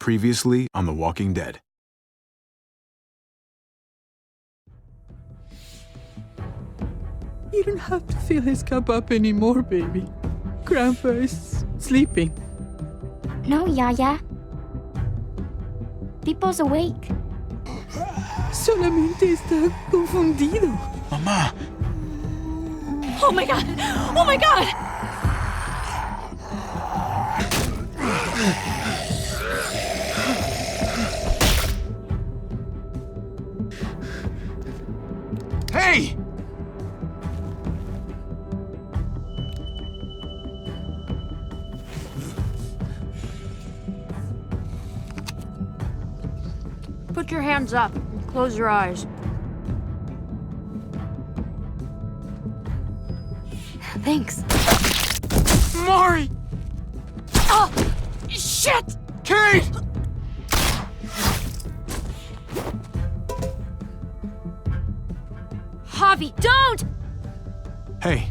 Previously on The Walking Dead. You don't have to fill his cup up anymore, baby. Grandpa is sleeping. No, Yaya. Pipo's awake. Solamente está confundido. Mamá! Oh my god! Oh my god! Hey! Put your hands up and close your eyes. Thanks. Mari! Oh! Shit! Kate! Javi, don't! Hey.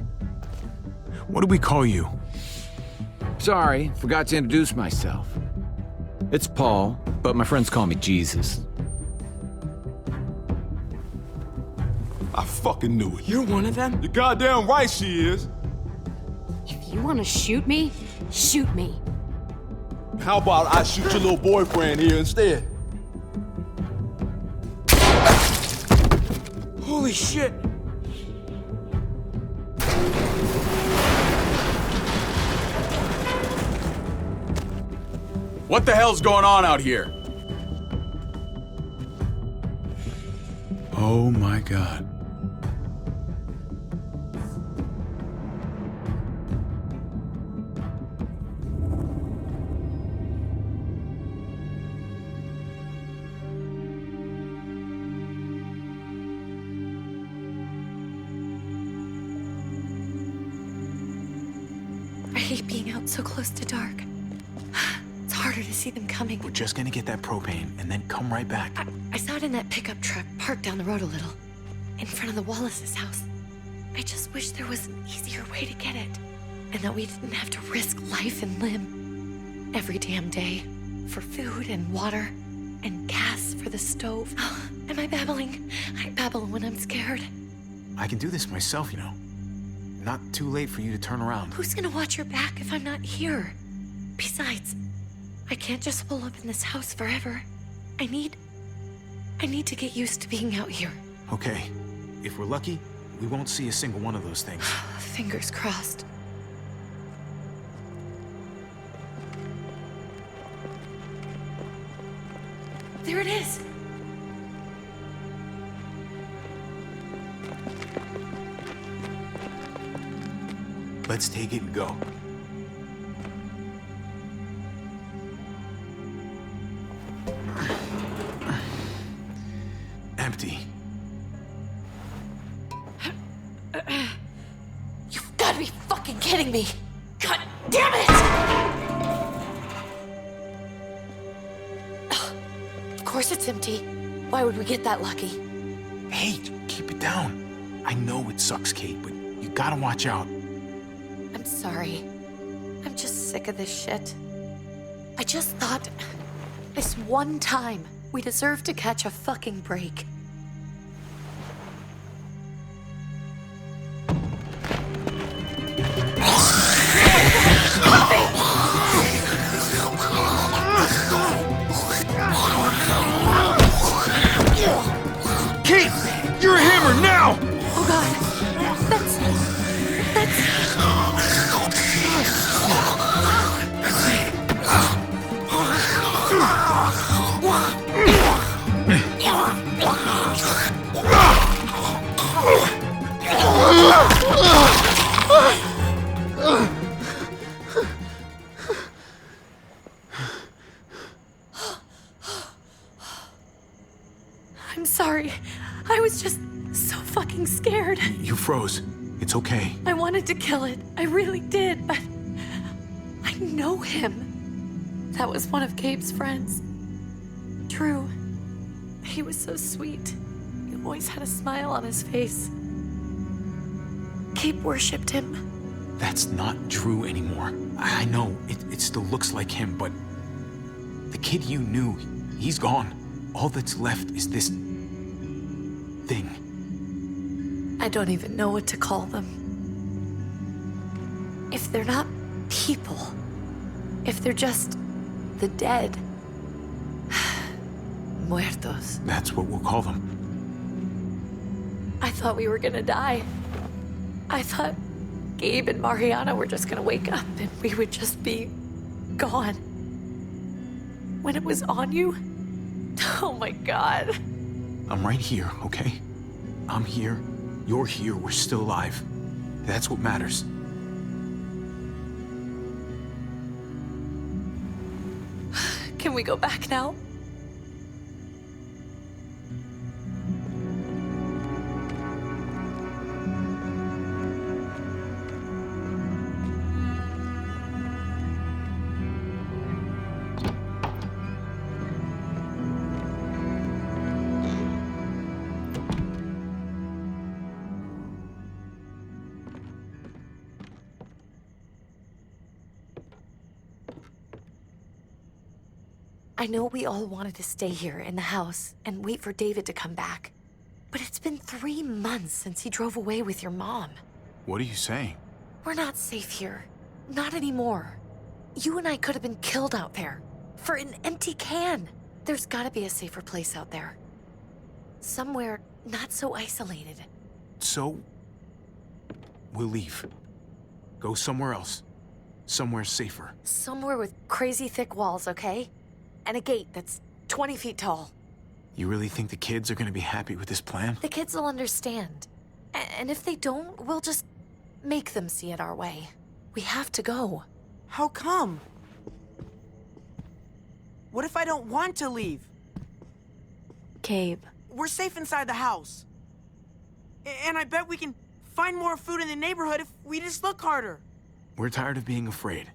What do we call you? Sorry, forgot to introduce myself. It's Paul, but my friends call me Jesus. I fucking knew it. You're one of them? You're goddamn right she is. If you want to shoot me, shoot me. How about I shoot your little boyfriend here instead? Holy shit! What the hell's going on out here? Oh my god. I hate being out so close to dark. It's harder to see them coming. We're just gonna get that propane and then come right back. I saw it in that pickup truck parked down the road a little, in front of the Wallace's house. I just wish there was an easier way to get it, and that we didn't have to risk life and limb every damn day for food and water and gas for the stove. Am I babbling? I babble when I'm scared. I can do this myself, you know. Not too late for you to turn around. Who's gonna watch your back if I'm not here? Besides, I can't just pull up in this house forever. I need to get used to being out here. Okay. If we're lucky, we won't see a single one of those things. Fingers crossed. There it is! Let's take it and go. Empty. You've gotta be fucking kidding me! God damn it! Of course it's empty. Why would we get that lucky? Hey, keep it down. I know it sucks, Kate, but you gotta watch out. I'm sorry. I'm just sick of this shit. I just thought, this one time, we deserve to catch a fucking break. Kate! You're a hammer now! Oh god, that's... I'm sorry. I was just so fucking scared. You froze. It's okay. I wanted to kill it. I really did, but I know him. That was one of Gabe's friends. Drew. He was so sweet. He always had a smile on his face. Gabe worshipped him. That's not Drew anymore. I know, it still looks like him, but the kid you knew, he's gone. All that's left is this thing. I don't even know what to call them. If they're not people, if they're just the dead, muertos. That's what we'll call them. I thought we were gonna die. I thought Gabe and Mariana were just gonna wake up and we would just be gone. When it was on you, oh my God. I'm right here, okay? I'm here. You're here. We're still alive. That's what matters. Can we go back now? I know we all wanted to stay here in the house and wait for David to come back. But it's been 3 months since he drove away with your mom. What are you saying? We're not safe here. Not anymore. You and I could have been killed out there. For an empty can. There's gotta be a safer place out there. Somewhere not so isolated. So, we'll leave. Go somewhere else. Somewhere safer. Somewhere with crazy thick walls, okay? And a gate that's 20 feet tall. You really think the kids are gonna be happy with this plan? The kids will understand. And if they don't, we'll just make them see it our way. We have to go. How come? What if I don't want to leave? Gabe. We're safe inside the house. And I bet we can find more food in the neighborhood if we just look harder. We're tired of being afraid.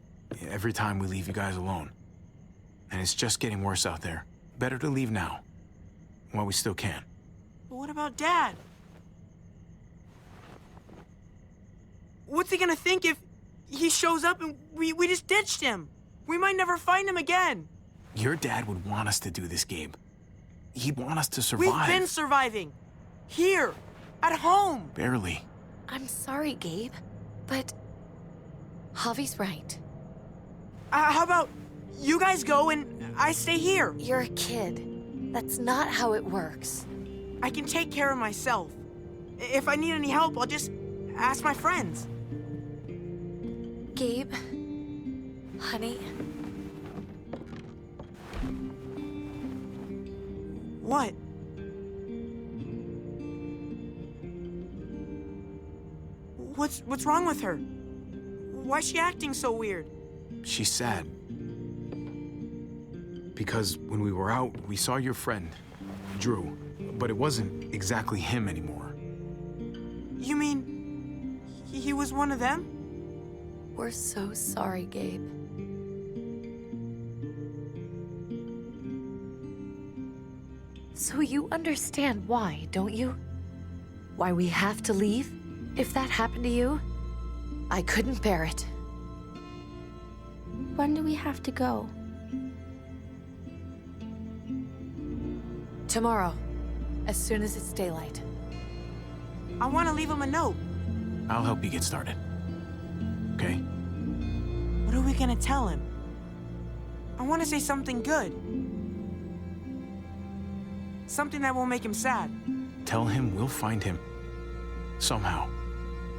Every time we leave you guys alone. And it's just getting worse out there. Better to leave now. While we still can. But what about Dad? What's he gonna think if he shows up and we just ditched him? We might never find him again. Your dad would want us to do this, Gabe. He'd want us to survive. We've been surviving. Here. At home. Barely. I'm sorry, Gabe. But Javi's right. How about you guys go and I stay here? You're a kid. That's not how it works. I can take care of myself. If I need any help, I'll just ask my friends. Gabe, honey, What? What's wrong with her? Why's she acting so weird? She's sad. Because when we were out, we saw your friend, Drew. But it wasn't exactly him anymore. You mean he was one of them? we're so sorry, Gabe. So you understand why, don't you? Why we have to leave? If that happened to you, I couldn't bear it. When do we have to go? Tomorrow, as soon as it's daylight. I want to leave him a note. I'll help you get started. Okay? What are we gonna tell him? I want to say something good. Something that won't make him sad. Tell him we'll find him. Somehow.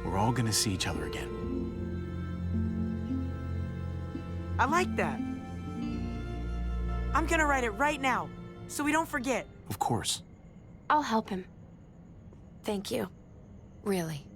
We're all gonna see each other again. I like that. I'm gonna write it right now, so we don't forget. Of course. I'll help him. Thank you. Really.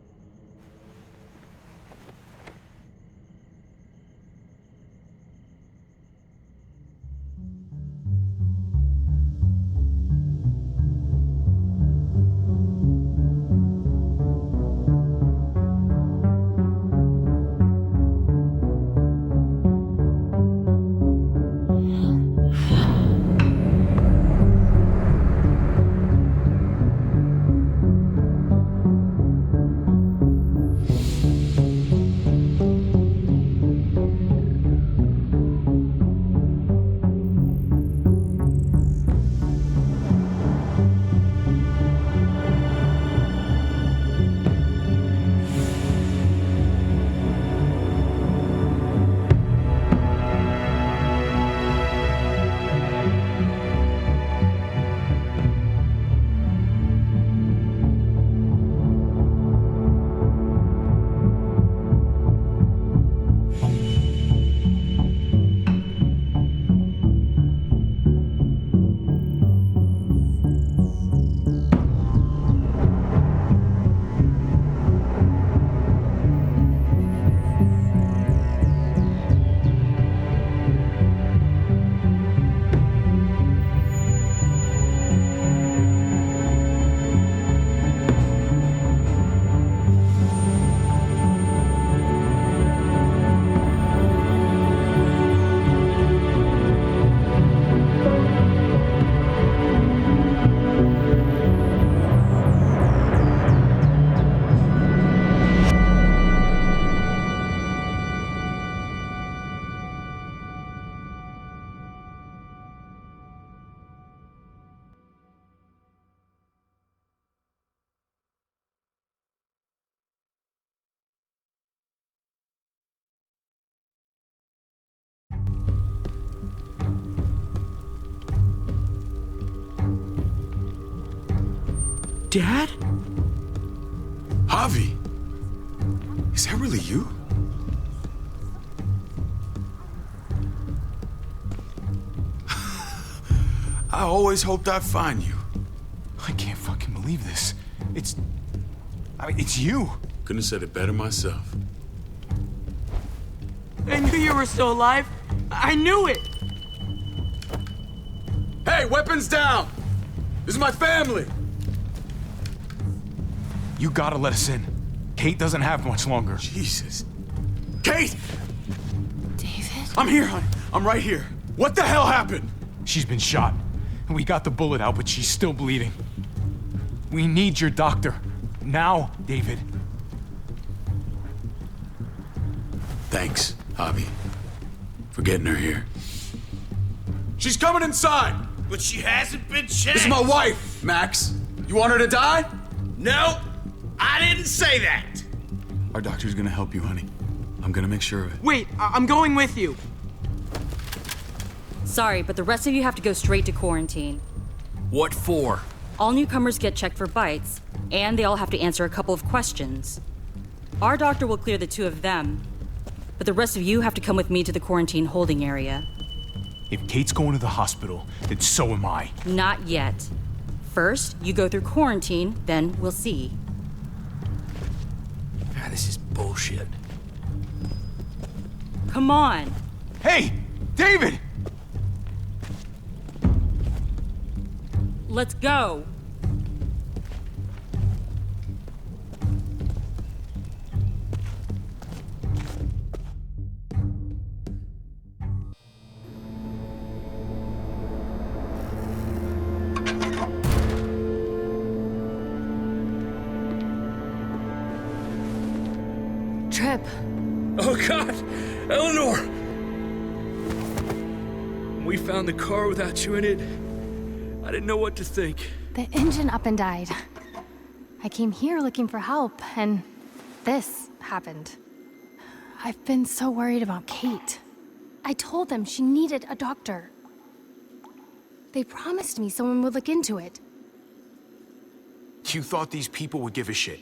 Dad? Javi! Is that really you? I always hoped I'd find you. I can't fucking believe this. It's you. Couldn't have said it better myself. I knew you were still alive. I knew it. Hey, weapons down! This is my family! You gotta let us in. Kate doesn't have much longer. Jesus. Kate! David? I'm here, honey. I'm right here. What the hell happened? She's been shot. We got the bullet out, but she's still bleeding. We need your doctor. Now, David. Thanks, Javi, for getting her here. She's coming inside! But she hasn't been checked. This is my wife, Max. You want her to die? No, I didn't say that. Our doctor's gonna help you, honey. I'm gonna make sure of it. Wait, I'm going with you. Sorry, but the rest of you have to go straight to quarantine. What for? All newcomers get checked for bites, and they all have to answer a couple of questions. Our doctor will clear the two of them, but the rest of you have to come with me to the quarantine holding area. If Kate's going to the hospital, then so am I. Not yet. First, you go through quarantine, then we'll see. Ah, this is bullshit. Come on. Hey, David! Let's go. Trip. Oh, God! Eleanor! When we found the car without you in it, I didn't know what to think. The engine up and died. I came here looking for help, and this happened. I've been so worried about Kate. I told them she needed a doctor. They promised me someone would look into it. You thought these people would give a shit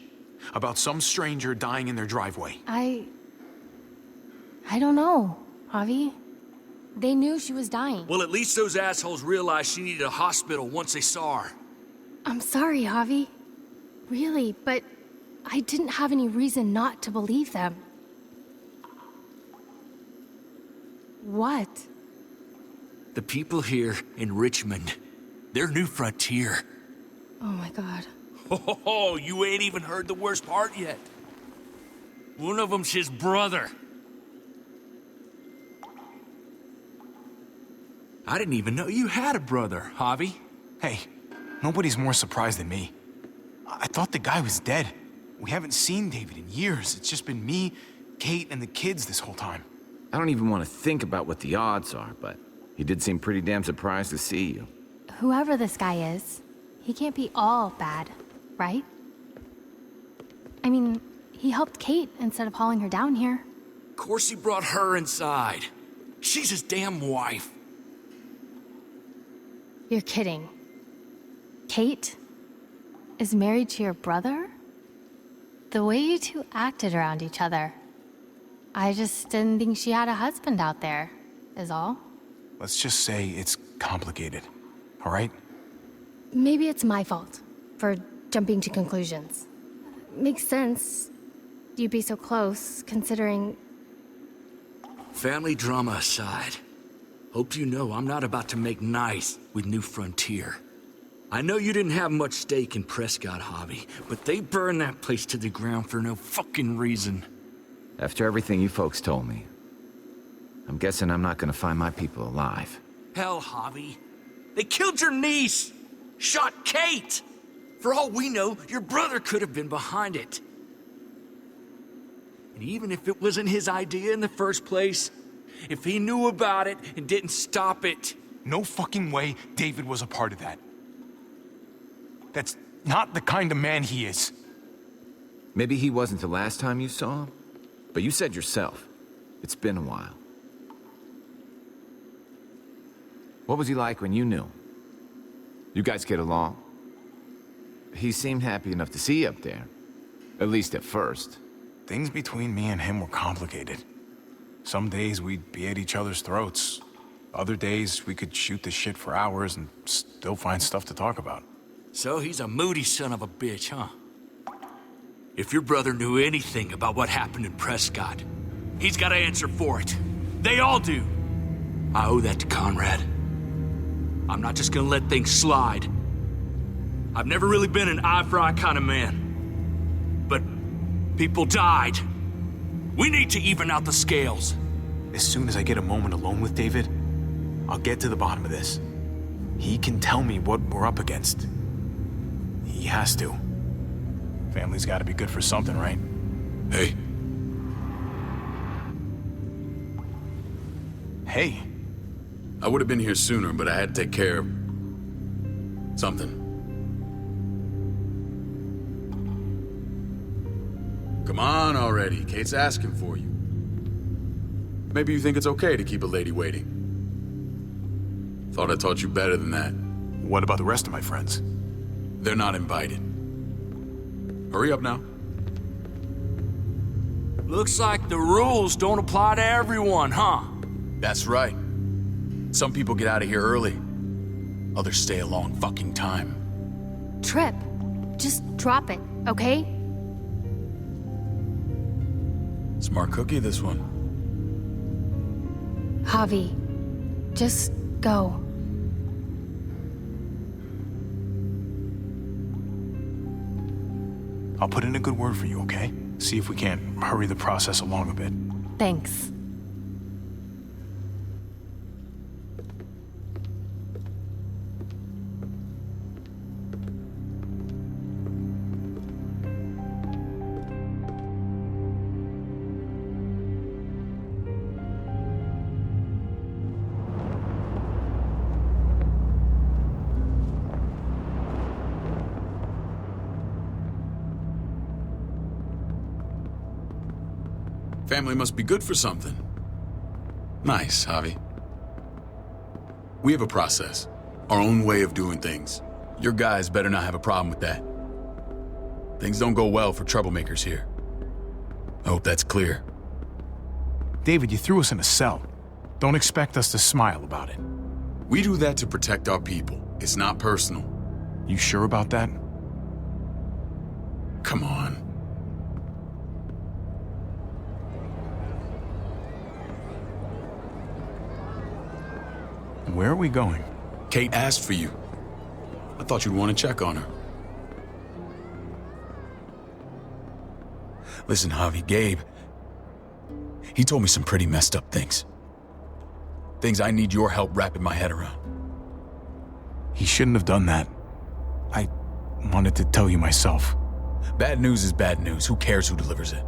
about some stranger dying in their driveway. I don't know, Javi. They knew she was dying. Well, at least those assholes realized she needed a hospital once they saw her. I'm sorry, Javi. Really, but I didn't have any reason not to believe them. What? The people here in Richmond, they're New Frontier. Oh my God. Oh, you ain't even heard the worst part yet. One of them's his brother. I didn't even know you had a brother, Javi. Hey, nobody's more surprised than me. I thought the guy was dead. We haven't seen David in years. It's just been me, Kate, and the kids this whole time. I don't even want to think about what the odds are, but he did seem pretty damn surprised to see you. Whoever this guy is, he can't be all bad, right? I mean, he helped Kate instead of hauling her down here. Of course he brought her inside. She's his damn wife. You're kidding. Kate is married to your brother? The way you two acted around each other. I just didn't think she had a husband out there, is all. Let's just say it's complicated, all right? Maybe it's my fault for jumping to conclusions. Makes sense you'd be so close, considering... Family drama aside, hope you know I'm not about to make nice with New Frontier. I know you didn't have much stake in Prescott, Javi, but they burned that place to the ground for no fucking reason. After everything you folks told me, I'm guessing I'm not gonna find my people alive. Hell, Javi. They killed your niece! Shot Kate! For all we know, your brother could have been behind it. And even if it wasn't his idea in the first place, if he knew about it and didn't stop it... No fucking way David was a part of that. That's not the kind of man he is. Maybe he wasn't the last time you saw him, but you said yourself, it's been a while. What was he like when you knew him? You guys get along? he seemed happy enough to see you up there. At least at first. Things between me and him were complicated. Some days we'd be at each other's throats. Other days we could shoot the shit for hours and still find stuff to talk about. So he's a moody son of a bitch, huh? If your brother knew anything about what happened in Prescott, he's got to answer for it. They all do. I owe that to Conrad. I'm not just gonna let things slide. I've never really been an eye-for-eye kind of man. But people died. We need to even out the scales. As soon as I get a moment alone with David, I'll get to the bottom of this. He can tell me what we're up against. He has to. Family's gotta be good for something, right? Hey. Hey. I would have been here sooner, but I had to take care of something. Come on already. Kate's asking for you. Maybe you think it's okay to keep a lady waiting. Thought I taught you better than that. What about the rest of my friends? They're not invited. Hurry up now. Looks like the rules don't apply to everyone, huh? That's right. Some people get out of here early. Others stay a long fucking time. Trip, just drop it, okay? Smart cookie, this one. Javi, just go. I'll put in a good word for you, okay? See if we can't hurry the process along a bit. Thanks. Family must be good for something. Nice, Javi. We have a process, our own way of doing things. Your guys better not have a problem with that. Things don't go well for troublemakers here. I hope that's clear. David, you threw us in a cell. Don't expect us to smile about it. We do that to protect our people. It's not personal. You sure about that? Come on. Where are we going? Kate asked for you. I thought you'd want to check on her. Listen, Javi, Gabe, he told me some pretty messed up things. Things I need your help wrapping my head around. He shouldn't have done that. I wanted to tell you myself. Bad news is bad news. Who cares who delivers it?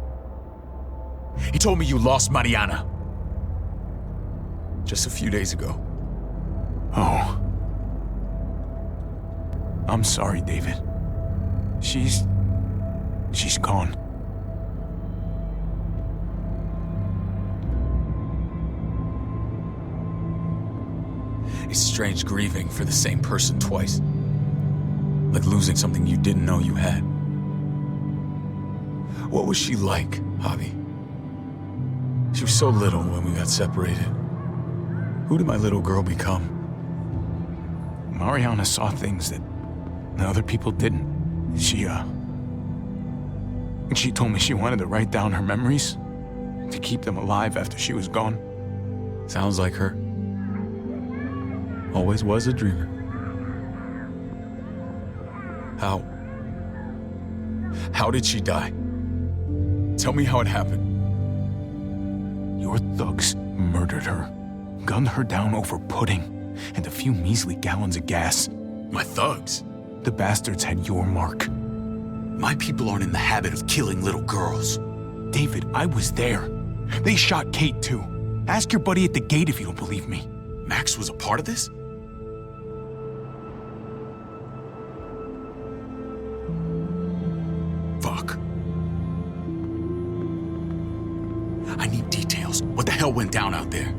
He told me you lost Mariana. Just a few days ago. Oh. I'm sorry, David. She's gone. It's strange grieving for the same person twice. Like losing something you didn't know you had. What was she like, Javi? She was so little when we got separated. Who did my little girl become? Mariana saw things that other people didn't. She told me she wanted to write down her memories to keep them alive after she was gone. Sounds like her. Always was a dreamer. How did she die? Tell me how it happened. Your thugs murdered her, gunned her down over pudding and a few measly gallons of gas. My thugs? The bastards had your mark. My people aren't in the habit of killing little girls. David, I was there. They shot Kate too. Ask your buddy at the gate if you don't believe me. Max was a part of this? Fuck. I need details. What the hell went down out there?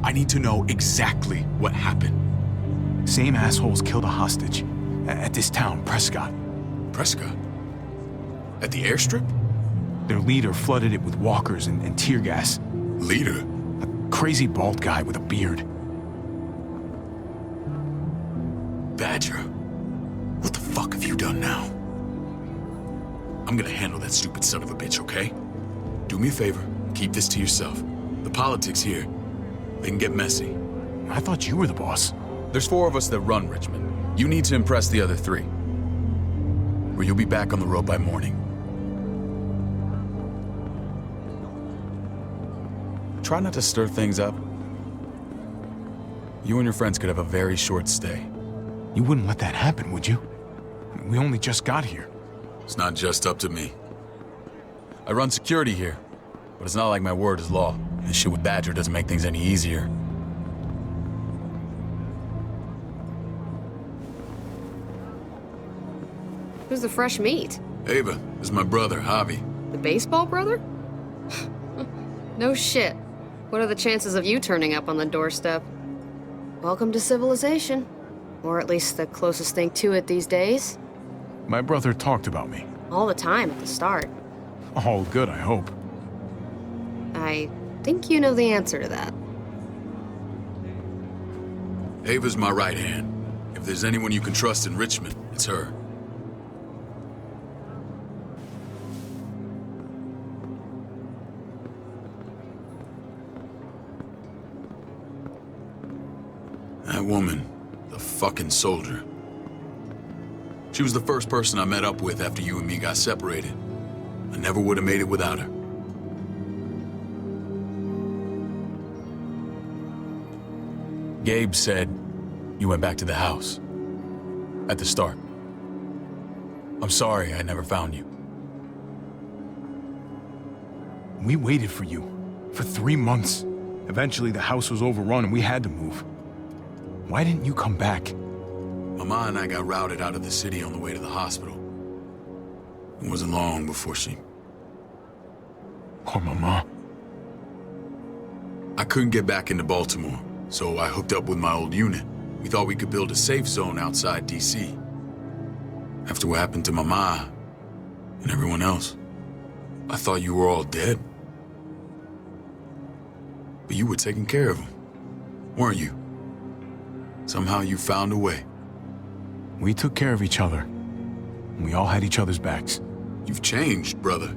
I need to know exactly what happened. Same assholes killed a hostage. At this town, Prescott. Prescott? At the airstrip? Their leader flooded it with walkers and tear gas. Leader? A crazy bald guy with a beard. Badger, what the fuck have you done now? I'm gonna handle that stupid son of a bitch, okay? Do me a favor, keep this to yourself. The politics here, they can get messy. I thought you were the boss. There's 4 of us that run Richmond. You need to impress the other 3. Or you'll be back on the road by morning. Try not to stir things up. You and your friends could have a very short stay. You wouldn't let that happen, would you? We only just got here. It's not just up to me. I run security here, but it's not like my word is law. This shit with Badger doesn't make things any easier. Who's the fresh meat? Ava, this is my brother, Javi. The baseball brother? No shit. What are the chances of you turning up on the doorstep? Welcome to civilization. Or at least the closest thing to it these days. My brother talked about me. All the time at the start. All good, I hope. I think you know the answer to that. Ava's my right hand. If there's anyone you can trust in Richmond, it's her. That woman, the fucking soldier. She was the first person I met up with after you and me got separated. I never would have made it without her. Gabe said you went back to the house. At the start. I'm sorry I never found you. We waited for you. For 3 months. Eventually the house was overrun and we had to move. Why didn't you come back? Mama and I got routed out of the city on the way to the hospital. It wasn't long before she... Poor Mama. I couldn't get back into Baltimore, so I hooked up with my old unit. We thought we could build a safe zone outside D.C. After what happened to Mama and everyone else, I thought you were all dead. But you were taking care of them, weren't you? Somehow you found a way. We took care of each other. We all had each other's backs. You've changed, brother.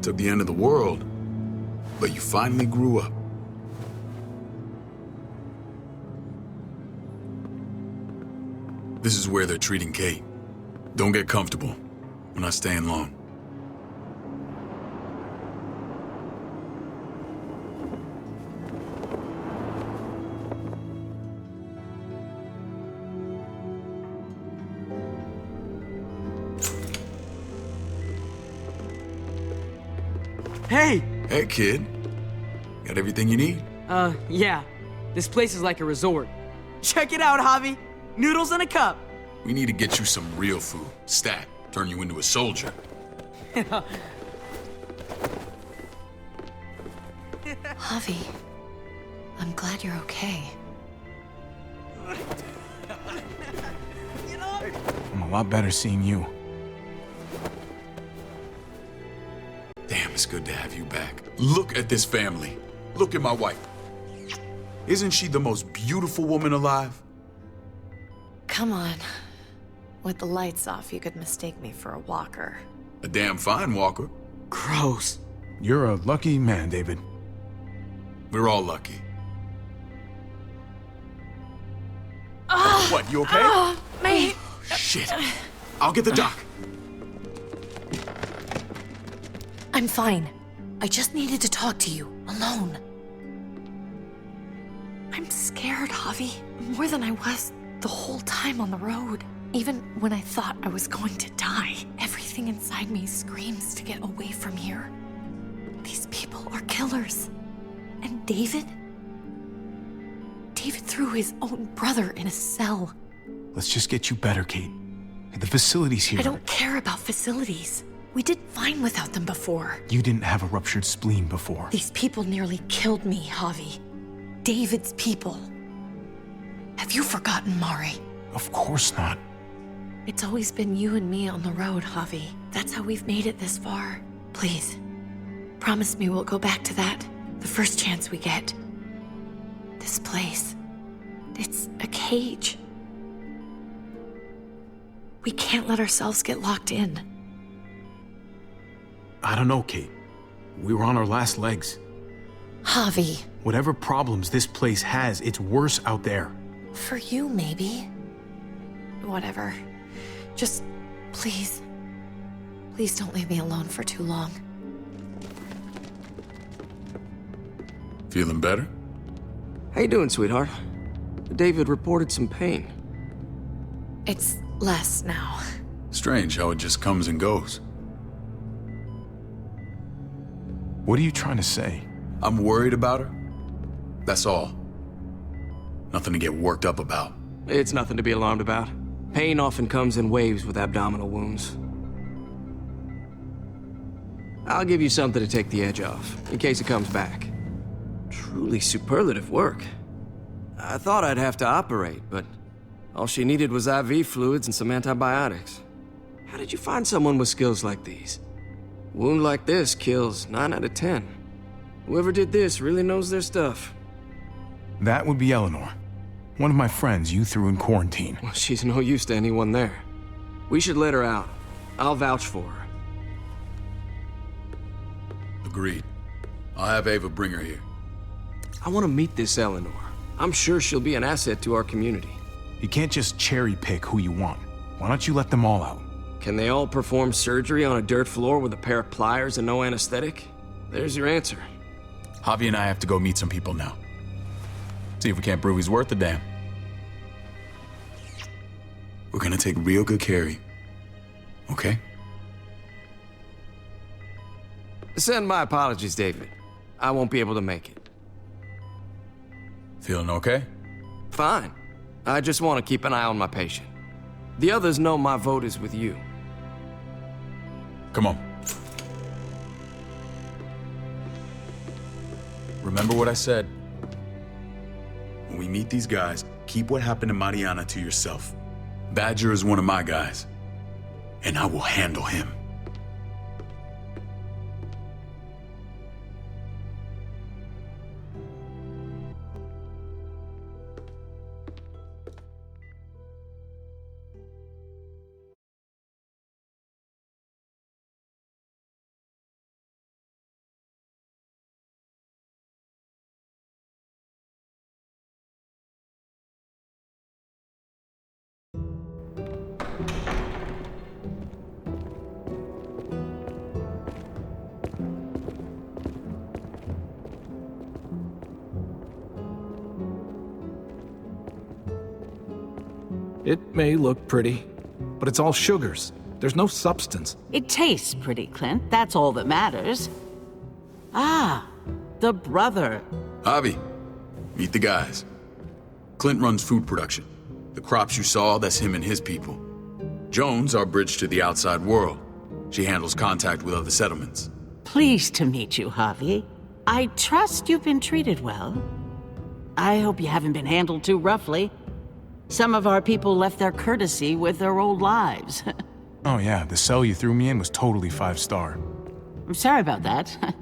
Took the end of the world, but you finally grew up. This is where they're treating Kate. Don't get comfortable. We're not staying long. Hey! Hey, kid. Got everything you need? Yeah. This place is like a resort. Check it out, Javi. Noodles in a cup. We need to get you some real food. Stat. Turn you into a soldier. Javi, I'm glad you're okay. I'm a lot better seeing you. Damn, it's good to have you back. Look at this family. Look at my wife. Isn't she the most beautiful woman alive? Come on. With the lights off, you could mistake me for a walker. A damn fine walker. Gross. You're a lucky man, David. We're all lucky. What, you okay? My... Shit. I'll get the doc. I'm fine. I just needed to talk to you, alone. I'm scared, Javi. More than I was the whole time on the road. Even when I thought I was going to die, everything inside me screams to get away from here. These people are killers. And David? David threw his own brother in a cell. Let's just get you better, Kate. The facility's here. I don't care about facilities. We did fine without them before. You didn't have a ruptured spleen before. These people nearly killed me, Javi. David's people. Have you forgotten, Mari? Of course not. It's always been you and me on the road, Javi. That's how we've made it this far. Please, promise me we'll go back to that the first chance we get. This place, it's a cage. We can't let ourselves get locked in. I don't know, Kate. We were on our last legs. Javi. Whatever problems this place has, it's worse out there. For you, maybe. Whatever. Just, please. Please don't leave me alone for too long. Feeling better? How you doing, sweetheart? David reported some pain. It's less now. Strange how it just comes and goes. What are you trying to say? I'm worried about her. That's all. Nothing to get worked up about. It's nothing to be alarmed about. Pain often comes in waves with abdominal wounds. I'll give you something to take the edge off, in case it comes back. Truly superlative work. I thought I'd have to operate, but all she needed was IV fluids and some antibiotics. How did you find someone with skills like these? A wound like this kills 9 out of 10. Whoever did this really knows their stuff. That would be Eleanor. One of my friends you threw in quarantine. Well, she's no use to anyone there. We should let her out. I'll vouch for her. Agreed. I'll have Ava bring her here. I want to meet this Eleanor. I'm sure she'll be an asset to our community. You can't just cherry pick who you want. Why don't you let them all out? Can they all perform surgery on a dirt floor with a pair of pliers and no anesthetic? There's your answer. Javi and I have to go meet some people now. See if we can't prove he's worth the damn. We're gonna take real good care of you. Okay? Send my apologies, David. I won't be able to make it. Feeling okay? Fine. I just want to keep an eye on my patient. The others know my vote is with you. Come on. Remember what I said. When we meet these guys, keep what happened to Mariana to yourself. Badger is one of my guys, and I will handle him. It may look pretty, but it's all sugars. There's no substance. It tastes pretty, Clint. That's all that matters. Ah, the brother. Javi, meet the guys. Clint runs food production. The crops you saw, that's him and his people. Jones, our bridge to the outside world. She handles contact with other settlements. Pleased to meet you, Javi. I trust you've been treated well. I hope you haven't been handled too roughly. Some of our people left their courtesy with their old lives. Oh yeah, the cell you threw me in was totally 5-star. I'm sorry about that.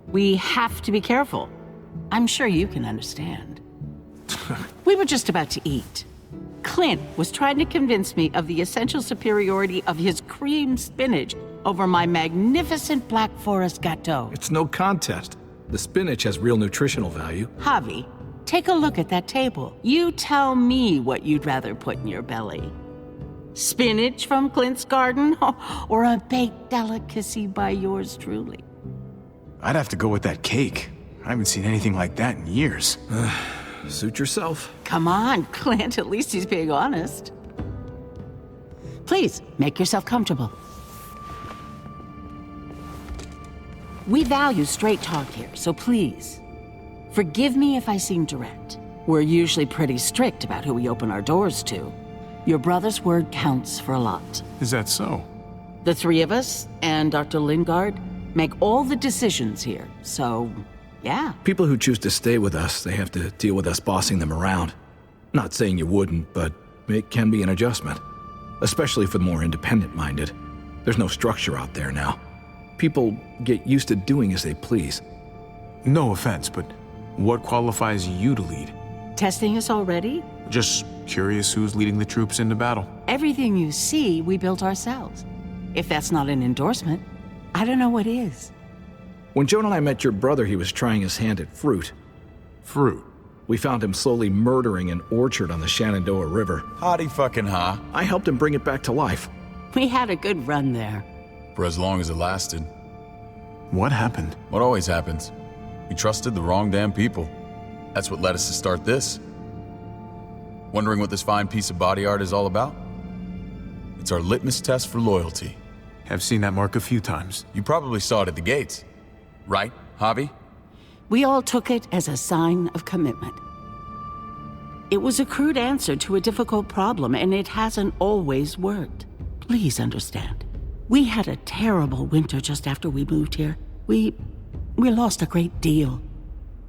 We have to be careful. I'm sure you can understand. We were just about to eat. Clint was trying to convince me of the essential superiority of his cream spinach over my magnificent Black Forest gâteau. It's no contest. The spinach has real nutritional value. Javi, take a look at that table. You tell me what you'd rather put in your belly. Spinach from Clint's garden, or a baked delicacy by yours truly? I'd have to go with that cake. I haven't seen anything like that in years. Suit yourself. Come on, Clint, at least he's being honest. Please, make yourself comfortable. We value straight talk here, so please, forgive me if I seem direct. We're usually pretty strict about who we open our doors to. Your brother's word counts for a lot. Is that so? The three of us and Dr. Lingard make all the decisions here, so yeah. People who choose to stay with us, they have to deal with us bossing them around. Not saying you wouldn't, but it can be an adjustment. especially for the more independent-minded. There's no structure out there now. People get used to doing as they please. No offense, but what qualifies you to lead? Testing us already? Just curious who's leading the troops into battle. Everything you see, we built ourselves. If that's not an endorsement, I don't know what is. When Joan and I met your brother, he was trying his hand at fruit. Fruit? We found him slowly murdering an orchard on the Shenandoah River. Howdy fucking ha. I helped him bring it back to life. We had a good run there. For as long as it lasted. What happened? What always happens. We trusted the wrong damn people. That's what led us to start this. Wondering what this fine piece of body art is all about? It's our litmus test for loyalty. I've seen that mark a few times. You probably saw it at the gates. Right, Javi? We all took it as a sign of commitment. It was a crude answer to a difficult problem, and it hasn't always worked. Please understand. We had a terrible winter just after we moved here. We lost a great deal.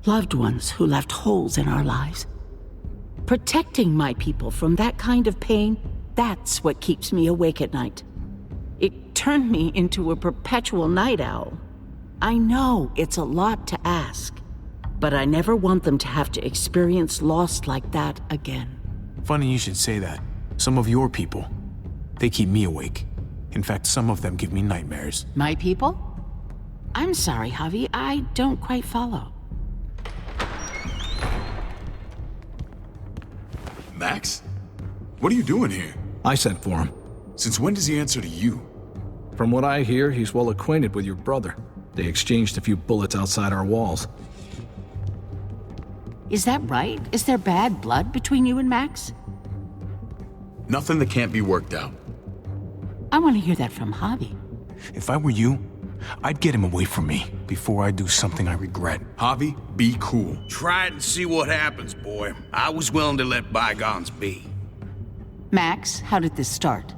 Loved ones who left holes in our lives. Protecting my people from that kind of pain, that's what keeps me awake at night. It turned me into a perpetual night owl. I know it's a lot to ask, but I never want them to have to experience loss like that again. Funny you should say that. Some of your people, they keep me awake. In fact, some of them give me nightmares. My people? I'm sorry, Javi, I don't quite follow. Max? What are you doing here? I sent for him. Since when does he answer to you? From what I hear, he's well acquainted with your brother. They exchanged a few bullets outside our walls. Is that right? Is there bad blood between you and Max? Nothing that can't be worked out. I want to hear that from Javi. If I were you, I'd get him away from me before I do something I regret. Javi, be cool. Try it and see what happens, boy. I was willing to let bygones be. Max, how did this start?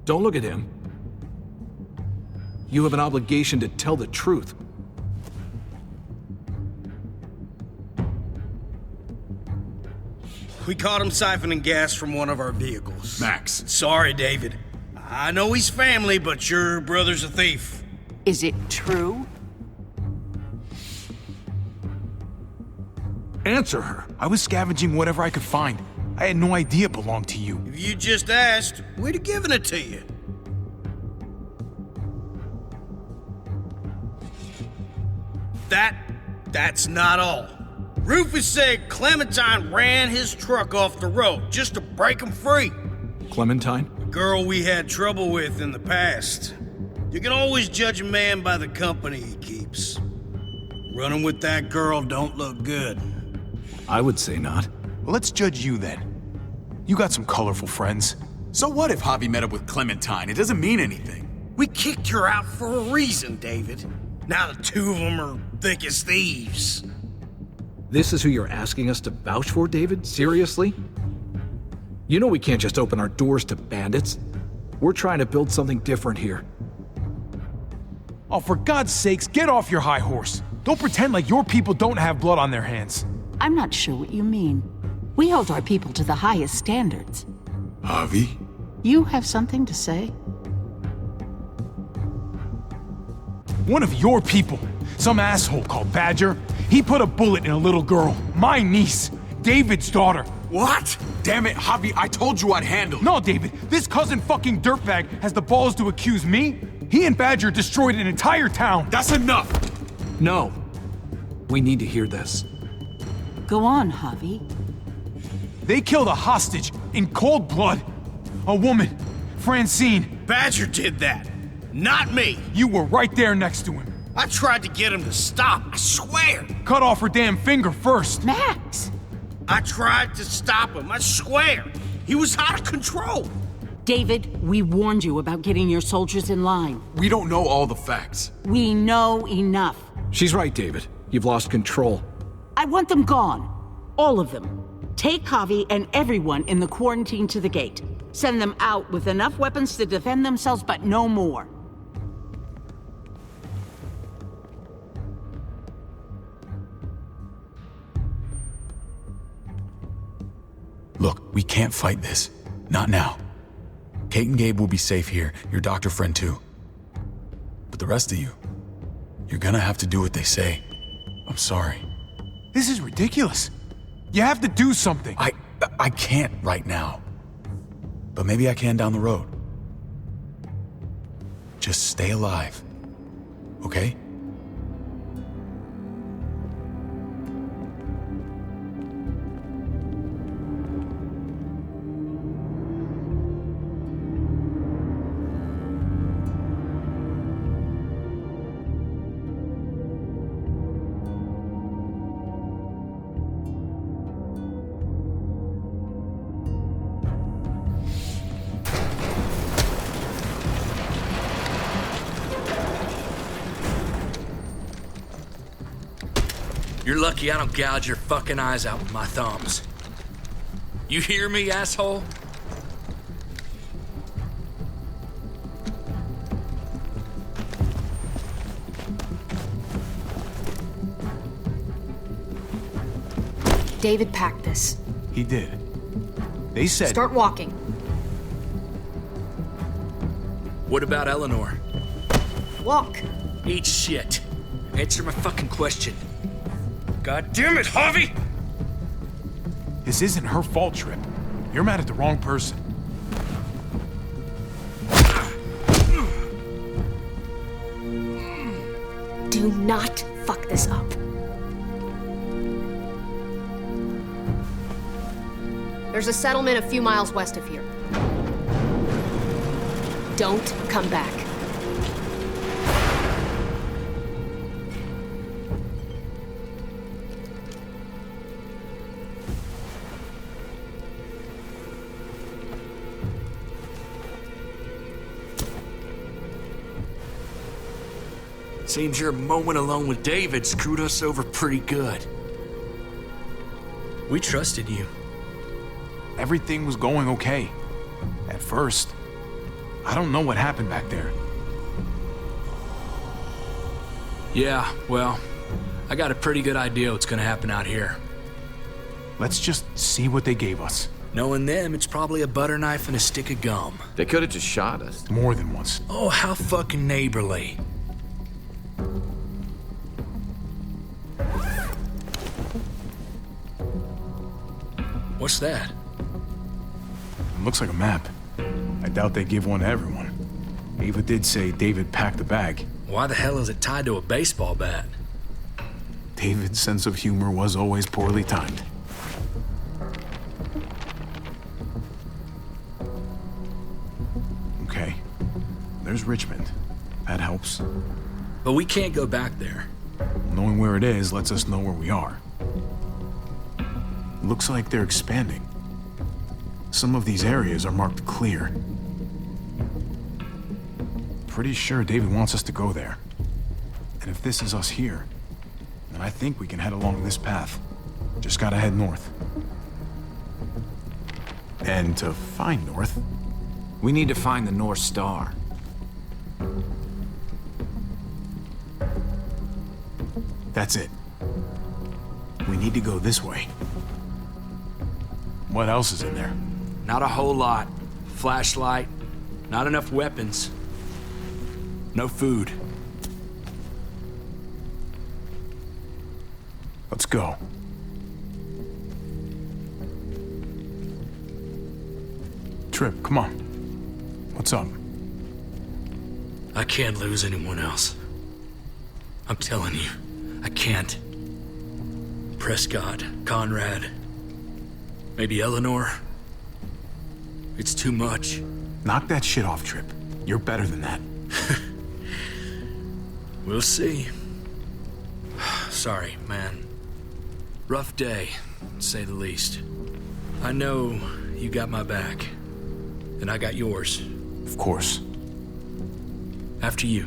Don't look at him. You have an obligation to tell the truth. We caught him siphoning gas from one of our vehicles. Max. Sorry, David. I know he's family, but your brother's a thief. Is it true? Answer her. I was scavenging whatever I could find. I had no idea it belonged to you. If you just asked, we'd have given it to you. That's not all. Rufus said Clementine ran his truck off the road just to break him free. Clementine? The girl we had trouble with in the past. You can always judge a man by the company he keeps. Running with that girl don't look good. I would say not. Well, let's judge you then. You got some colorful friends. So what if Javi met up with Clementine? It doesn't mean anything. We kicked her out for a reason, David. Now the two of them are thick as thieves. This is who you're asking us to vouch for, David? Seriously? You know we can't just open our doors to bandits. We're trying to build something different here. Oh, for God's sakes, get off your high horse. Don't pretend like your people don't have blood on their hands. I'm not sure what you mean. We hold our people to the highest standards. Javi? You have something to say? One of your people, some asshole called Badger, he put a bullet in a little girl, my niece, David's daughter. What? Damn it, Javi, I told you I'd handle it. No, David, this cousin fucking dirtbag has the balls to accuse me? He and Badger destroyed an entire town. That's enough! No. We need to hear this. Go on, Javi. They killed a hostage in cold blood. A woman, Francine. Badger did that, not me. You were right there next to him. I tried to get him to stop, I swear. Cut off her damn finger first. Max! I tried to stop him, I swear. He was out of control. David, we warned you about getting your soldiers in line. We don't know all the facts. We know enough. She's right, David. You've lost control. I want them gone. All of them. Take Javi and everyone in the quarantine to the gate. Send them out with enough weapons to defend themselves, but no more. Look, we can't fight this. Not now. Kate and Gabe will be safe here, your doctor friend too. But the rest of you, you're gonna have to do what they say. I'm sorry. This is ridiculous. You have to do something. I can't right now. But maybe I can down the road. Just stay alive. Okay? You're lucky I don't gouge your fucking eyes out with my thumbs. You hear me, asshole? David packed this. He did. They said... Start walking. What about Eleanor? Walk. Eat shit. Answer my fucking question. God damn it, Javi! This isn't her fault, Trip. You're mad at the wrong person. Do not fuck this up. There's a settlement a few miles west of here. Don't come back. Seems your moment alone with David screwed us over pretty good. We trusted you. Everything was going okay. At first. I don't know what happened back there. Yeah, well, I got a pretty good idea what's gonna happen out here. Let's just see what they gave us. Knowing them, it's probably a butter knife and a stick of gum. They could have just shot us. More than once. Oh, how fucking neighborly. What's that? It looks like a map. I doubt they give one to everyone. Ava did say David packed the bag. Why the hell is it tied to a baseball bat? David's sense of humor was always poorly timed. Okay. There's Richmond. That helps. But we can't go back there. Knowing where it is lets us know where we are. Looks like they're expanding. Some of these areas are marked clear. Pretty sure David wants us to go there. And if this is us here, then I think we can head along this path. Just gotta head north. And to find north... We need to find the North Star. That's it. We need to go this way. What else is in there? Not a whole lot. Flashlight, not enough weapons. No food. Let's go. Trip, come on. What's up? I can't lose anyone else. I'm telling you, I can't. Prescott, Conrad, maybe Eleanor. It's too much. Knock that shit off, Trip. You're better than that. We'll see. Sorry, man. Rough day, to say the least. I know you got my back, and I got yours. Of course. After you.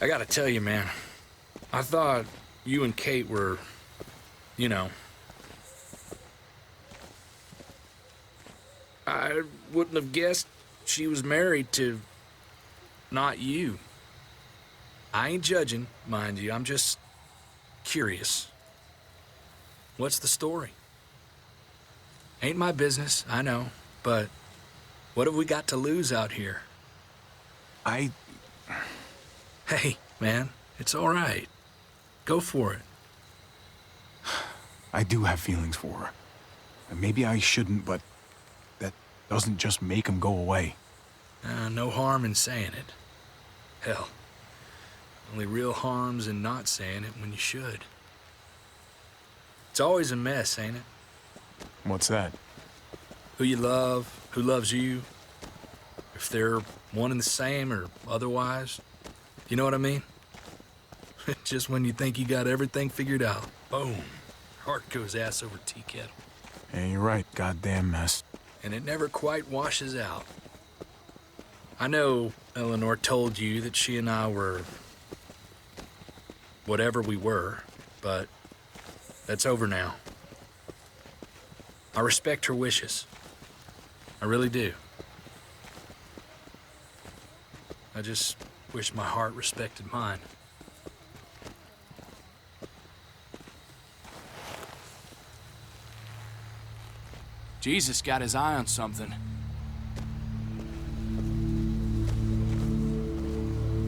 I gotta tell you, man. I thought you and Kate were, you know... I wouldn't have guessed she was married to... not you. I ain't judging, mind you. I'm just curious. What's the story? Ain't my business, I know, but what have we got to lose out here? Hey, man, it's all right. Go for it. I do have feelings for her. And maybe I shouldn't, but that doesn't just make them go away. No harm in saying it. Hell, only real harm's in not saying it when you should. It's always a mess, ain't it? What's that? Who you love, who loves you, if they're one and the same or otherwise. You know what I mean? Just when you think you got everything figured out, boom, heart goes ass over tea kettle. Yeah, you're right, goddamn mess. And it never quite washes out. I know Eleanor told you that she and I were whatever we were, but that's over now. I respect her wishes. I really do. I just wish my heart respected mine. Jesus got his eye on something.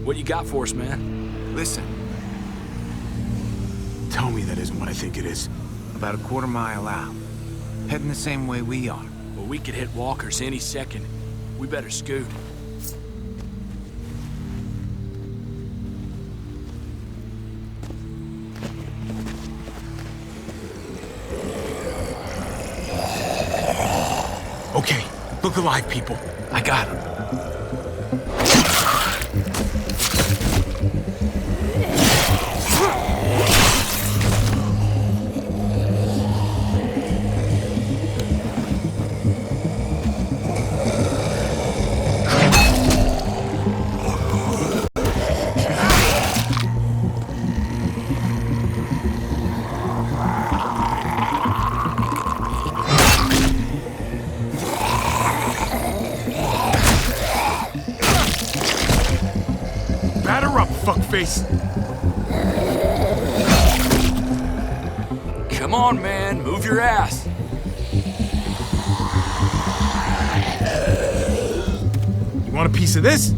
What you got for us, man? Listen. Tell me that isn't what I think it is. About a quarter-mile out. Heading the same way we are. Well, we could hit walkers any second. We better scoot. Okay, look alive, people. I got him. Fuckface. Come on, man. Move your ass. You want a piece of this?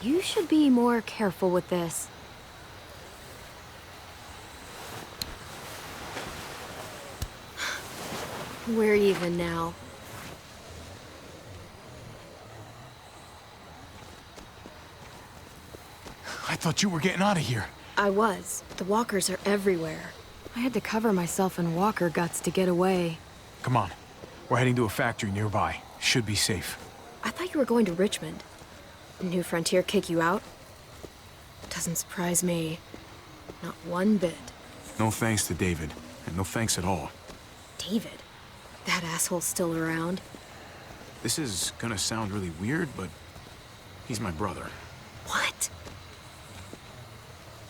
You should be more careful with this. We're even now. I thought you were getting out of here. I was. The walkers are everywhere. I had to cover myself in walker guts to get away. Come on. We're heading to a factory nearby. Should be safe. I thought you were going to Richmond. New Frontier kick you out? Doesn't surprise me. Not one bit. No thanks to David. And no thanks at all. David? That asshole's still around? This is gonna sound really weird, but he's my brother. What?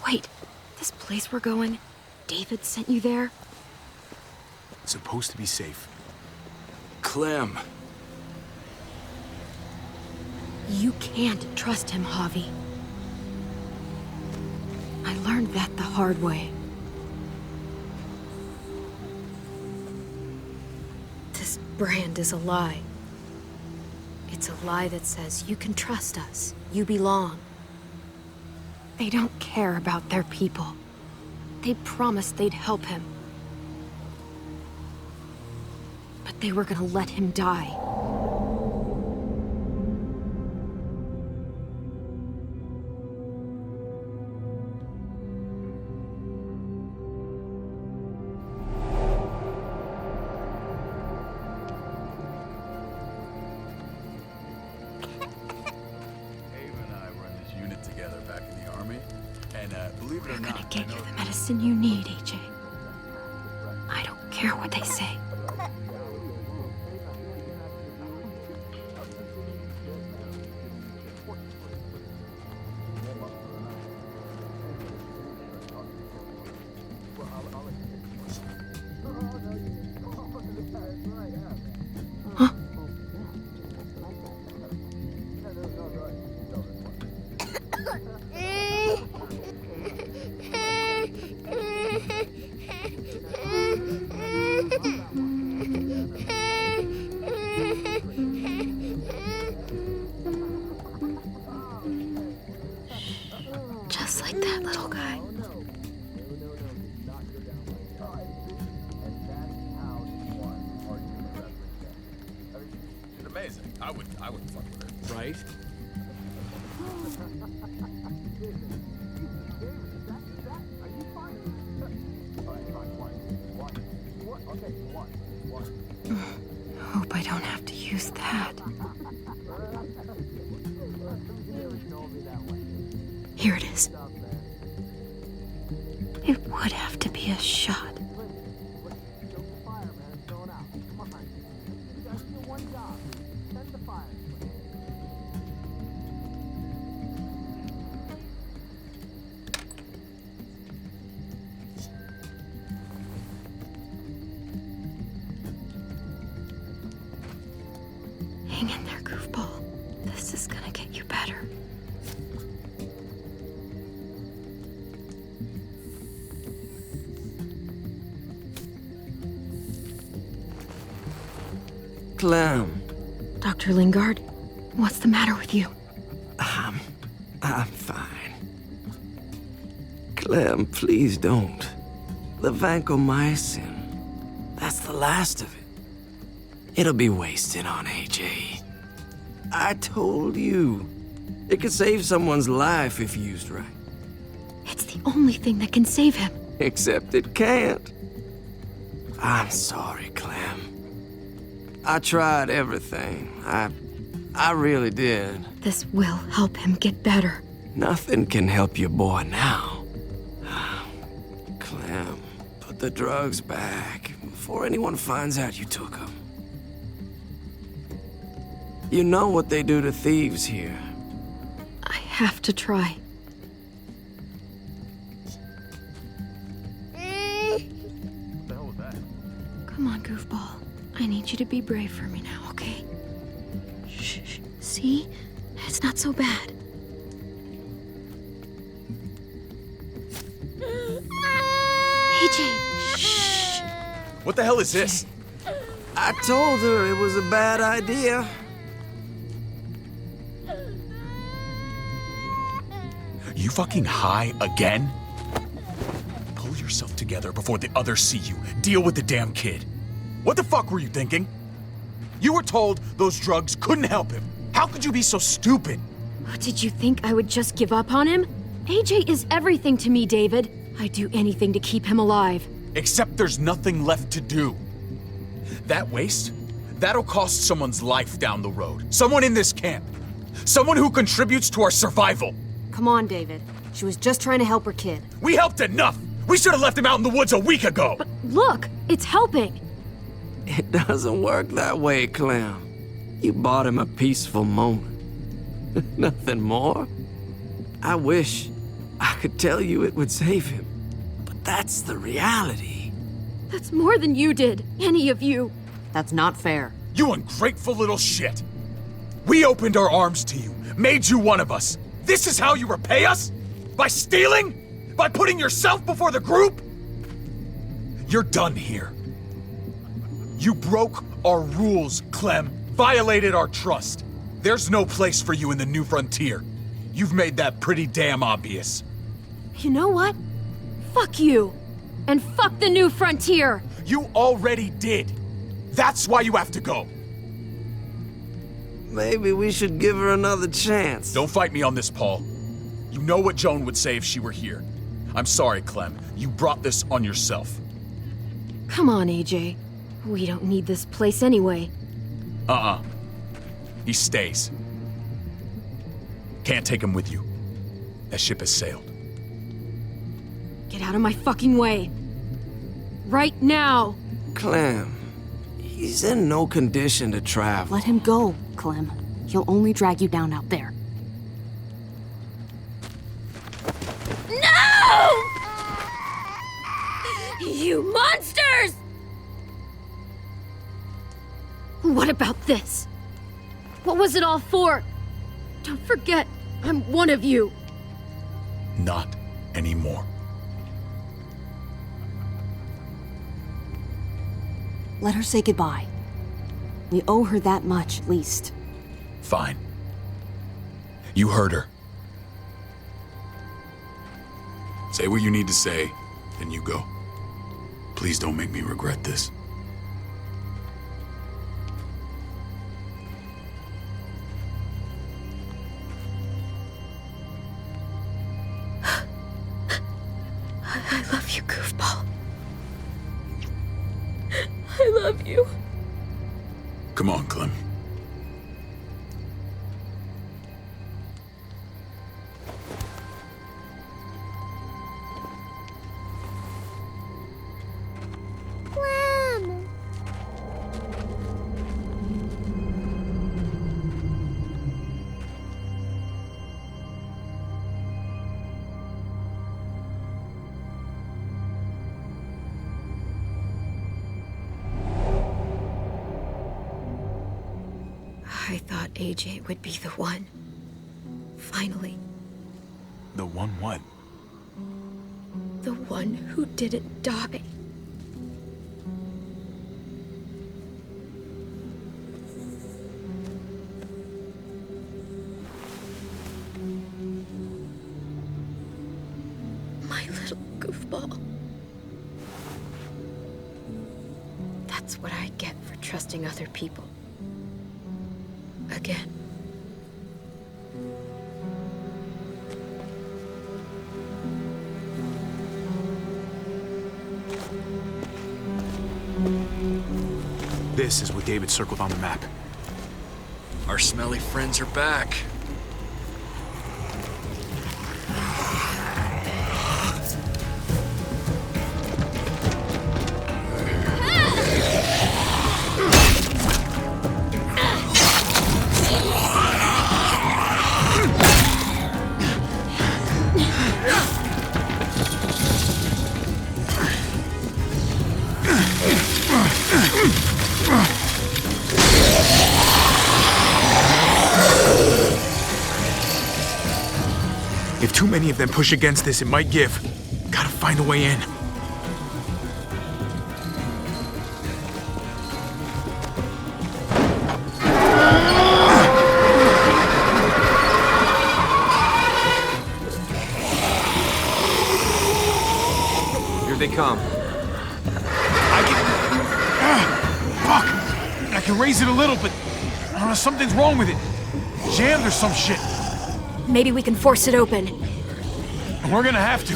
Wait, this place we're going, David sent you there? It's supposed to be safe. Clem. You can't trust him, Javi. I learned that the hard way. This brand is a lie. It's a lie that says you can trust us, you belong, They don't care about their people. They promised they'd help him. But they were gonna let him die. Believe it or not, Get you the medicine you need, AJ. I don't care what they say. Just like that little guy. She's amazing. I wouldn't fuck with her. Right? Hope I don't have to use that. Here it is. It would have to be a shot. Hang in there, goofball. This is gonna get you better. Clem. Dr. Lingard, what's the matter with you? I'm fine. Clem, please don't. The vancomycin. That's the last of it. It'll be wasted on AJ. I told you. It could save someone's life if used right. It's the only thing that can save him. Except it can't. I'm sorry, Clem. I tried everything. I really did. This will help him get better. Nothing can help your boy now. Clem, put the drugs back before anyone finds out you took them. You know what they do to thieves here. I have to try. What the hell was that? Come on, goofball. I need you to be brave for me now, okay? Shh. See? It's not so bad. AJ, shh. What the hell is this? I told her it was a bad idea. You fucking high again? Pull yourself together before the others see you. Deal with the damn kid. What the fuck were you thinking? You were told those drugs couldn't help him. How could you be so stupid? Did you think I would just give up on him? AJ is everything to me, David. I'd do anything to keep him alive. Except there's nothing left to do. That waste? That'll cost someone's life down the road. Someone in this camp. Someone who contributes to our survival. Come on, David. She was just trying to help her kid. We helped enough! We should have left him out in the woods a week ago! But look, it's helping. It doesn't work that way, Clem. You bought him a peaceful moment. Nothing more. I wish I could tell you it would save him. But that's the reality. That's more than you did, any of you. That's not fair. You ungrateful little shit! We opened our arms to you, made you one of us. This is how you repay us? By stealing? By putting yourself before the group? You're done here. You broke our rules, Clem. Violated our trust. There's no place for you in the New Frontier. You've made that pretty damn obvious. You know what? Fuck you. And fuck the new frontier. You already did. That's why you have to go. Maybe we should give her another chance. Don't fight me on this, Paul. You know what Joan would say if she were here. I'm sorry, Clem. You brought this on yourself. Come on, AJ. We don't need this place anyway. He stays. Can't take him with you. That ship has sailed. Get out of my fucking way. Right now. Clem, he's in no condition to travel. Let him go, Clem. He'll only drag you down out there. No! You monsters! What about this? What was it all for? Don't forget, I'm one of you. Not anymore. Let her say goodbye. We owe her that much, at least. Fine. You heard her. Say what you need to say, then you go. Please don't make me regret this. I love you, goofball. I love you. Come on, Clem. Clem! I thought AJ would be the one. Finally. The one what? The one who didn't die. My little goofball. That's what I get for trusting other people. Again. This is what David circled on the map. Our smelly friends are back. If too many of them push against this, it might give. Gotta find a way in. Here they come. Fuck! I can raise it a little, but I don't know, something's wrong with it. Jammed or some shit. Maybe we can force it open. We're gonna have to.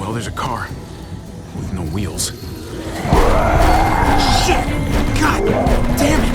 Well, there's a car with no wheels. Shit! God damn it!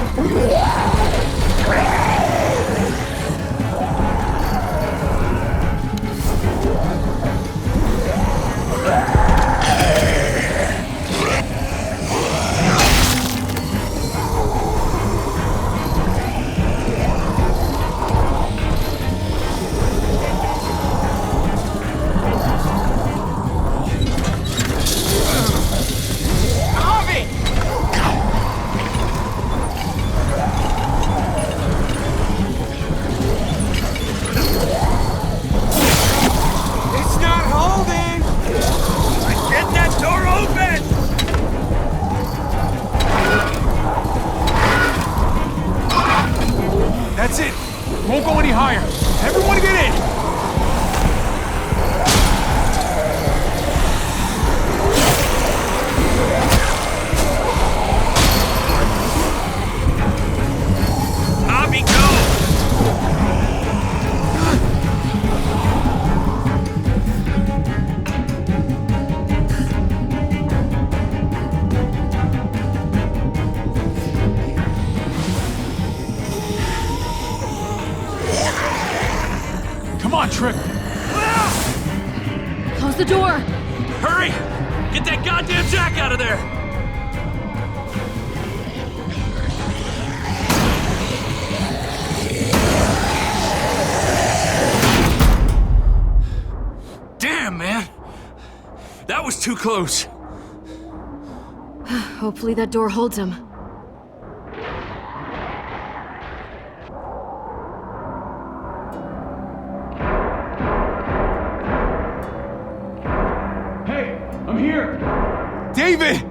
Come on, Tripp! Close the door! Hurry! Get that goddamn Jack out of there! Damn, man! That was too close. Hopefully that door holds him. David!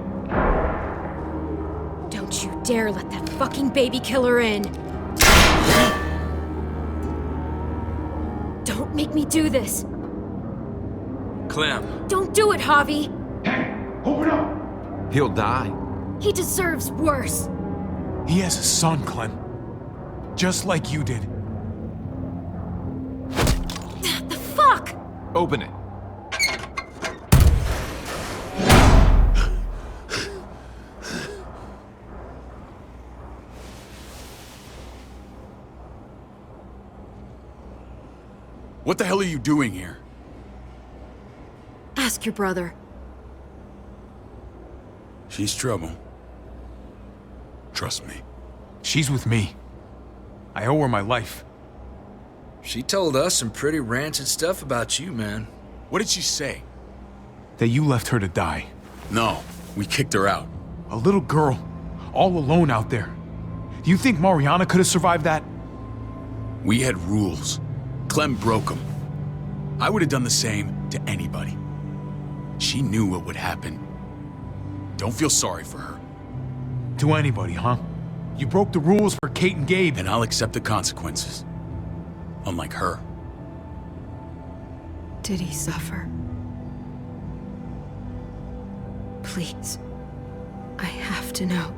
Don't you dare let that fucking baby killer in! Don't make me do this! Clem. Don't do it, Javi! Open up! He'll die. He deserves worse! He has a son, Clem. Just like you did. The fuck?! Open it. What the hell are you doing here? Ask your brother. She's trouble. Trust me. She's with me. I owe her my life. She told us some pretty rancid stuff about you, man. What did she say? That you left her to die. No, we kicked her out. A little girl, all alone out there. Do you think Mariana could have survived that? We had rules. Clem broke them. I would have done the same to anybody. She knew what would happen. Don't feel sorry for her. To anybody, huh? You broke the rules for Kate and Gabe. And I'll accept the consequences. Unlike her. Did he suffer? Please. I have to know.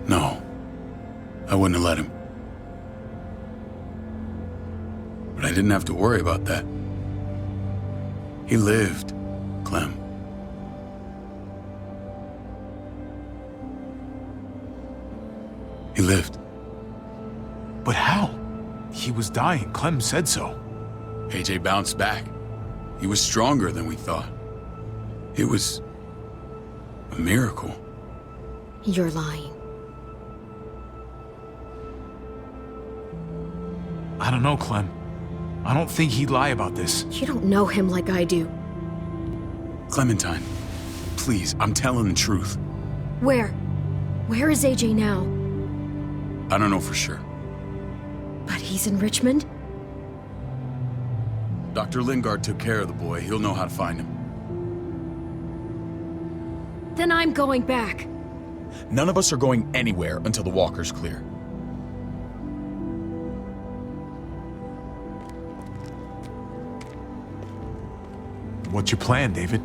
No. I wouldn't have let him. But I didn't have to worry about that. He lived, Clem. He lived. But how? He was dying. Clem said so. AJ bounced back. He was stronger than we thought. It was a miracle. You're lying. I don't know, Clem. I don't think he'd lie about this. You don't know him like I do. Clementine, please, I'm telling the truth. Where? Where is AJ now? I don't know for sure. But he's in Richmond? Dr. Lingard took care of the boy. He'll know how to find him. Then I'm going back. None of us are going anywhere until the walker's clear. What's your plan, David?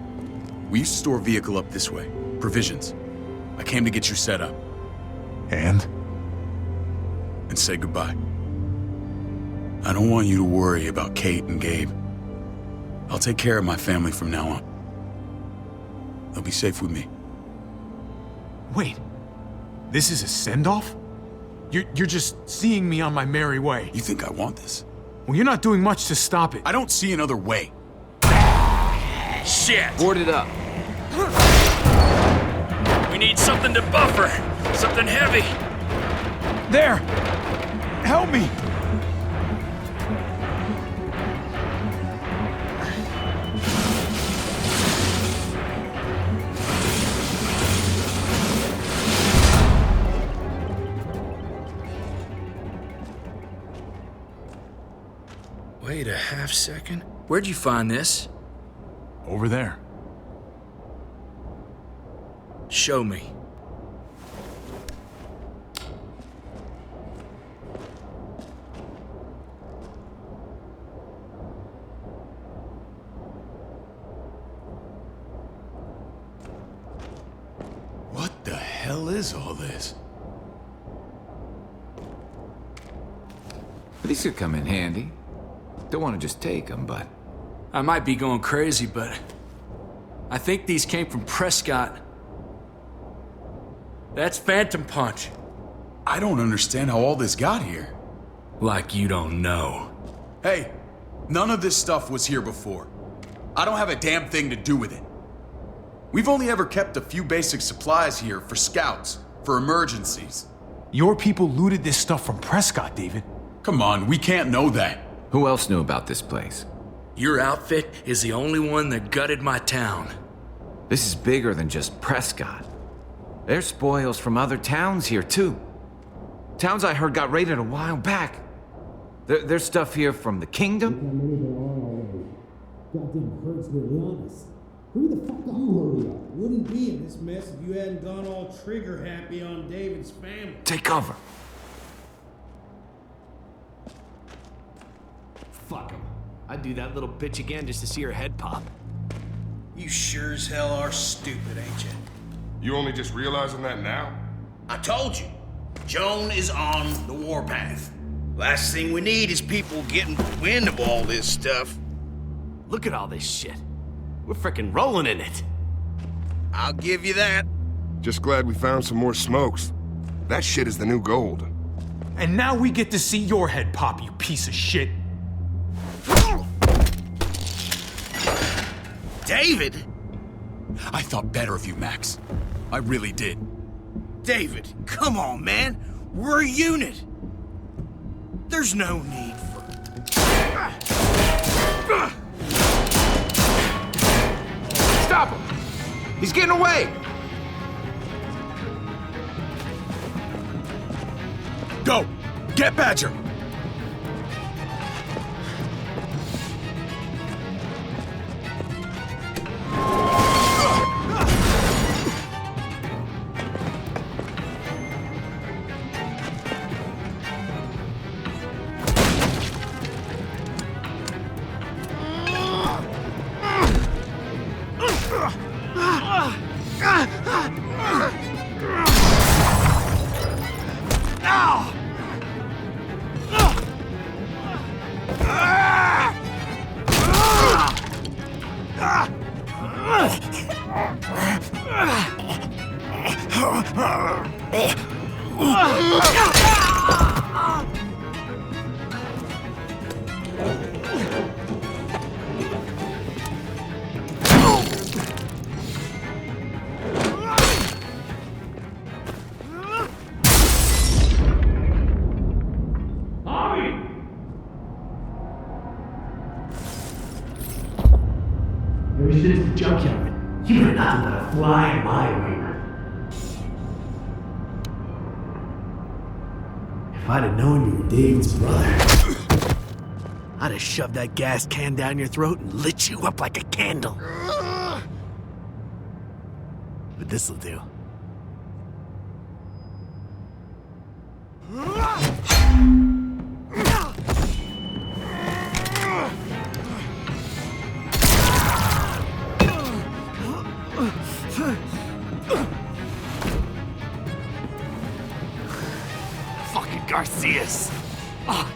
We used to store a vehicle up this way. Provisions. I came to get you set up. And? And say goodbye. I don't want you to worry about Kate and Gabe. I'll take care of my family from now on. They'll be safe with me. Wait. This is a send-off? You're just seeing me on my merry way. You think I want this? Well, you're not doing much to stop it. I don't see another way. Shit! Board it up. We need something to buffer. Something heavy. There! Help me! Wait a half second. Where'd you find this? Over there. Show me. What the hell is all this? These could come in handy. Don't want to just take them, but... I might be going crazy, but I think these came from Prescott. That's Phantom Punch. I don't understand how all this got here. Like you don't know. Hey, none of this stuff was here before. I don't have a damn thing to do with it. We've only ever kept a few basic supplies here for scouts, for emergencies. Your people looted this stuff from Prescott, David. Come on, we can't know that. Who else knew about this place? Your outfit is the only one that gutted my town. This is bigger than just Prescott. There's spoils from other towns here, too. Towns I heard got raided a while back. There's stuff here from the kingdom. Goddamn hurts really honest. Who the fuck are you, hurry up? Wouldn't be in this mess if you hadn't gone all trigger happy on David's family. Take cover. Fuck him. I'd do that little bitch again just to see her head pop. You sure as hell are stupid, ain't you? You only just realizing that now? I told you. Joan is on the warpath. Last thing we need is people getting wind of all this stuff. Look at all this shit. We're frickin' rolling in it. I'll give you that. Just glad we found some more smokes. That shit is the new gold. And now we get to see your head pop, you piece of shit. David? I thought better of you, Max. I really did. David, come on, man. We're a unit. There's no need for... Stop him! He's getting away! Go! Get Badger! There's just a junkyard. You are nothing but a fly in my way. If I'd have known you were David's brother, I'd have shoved that gas can down your throat and lit you up like a candle. But this'll do. Fucking Garcias! Oh,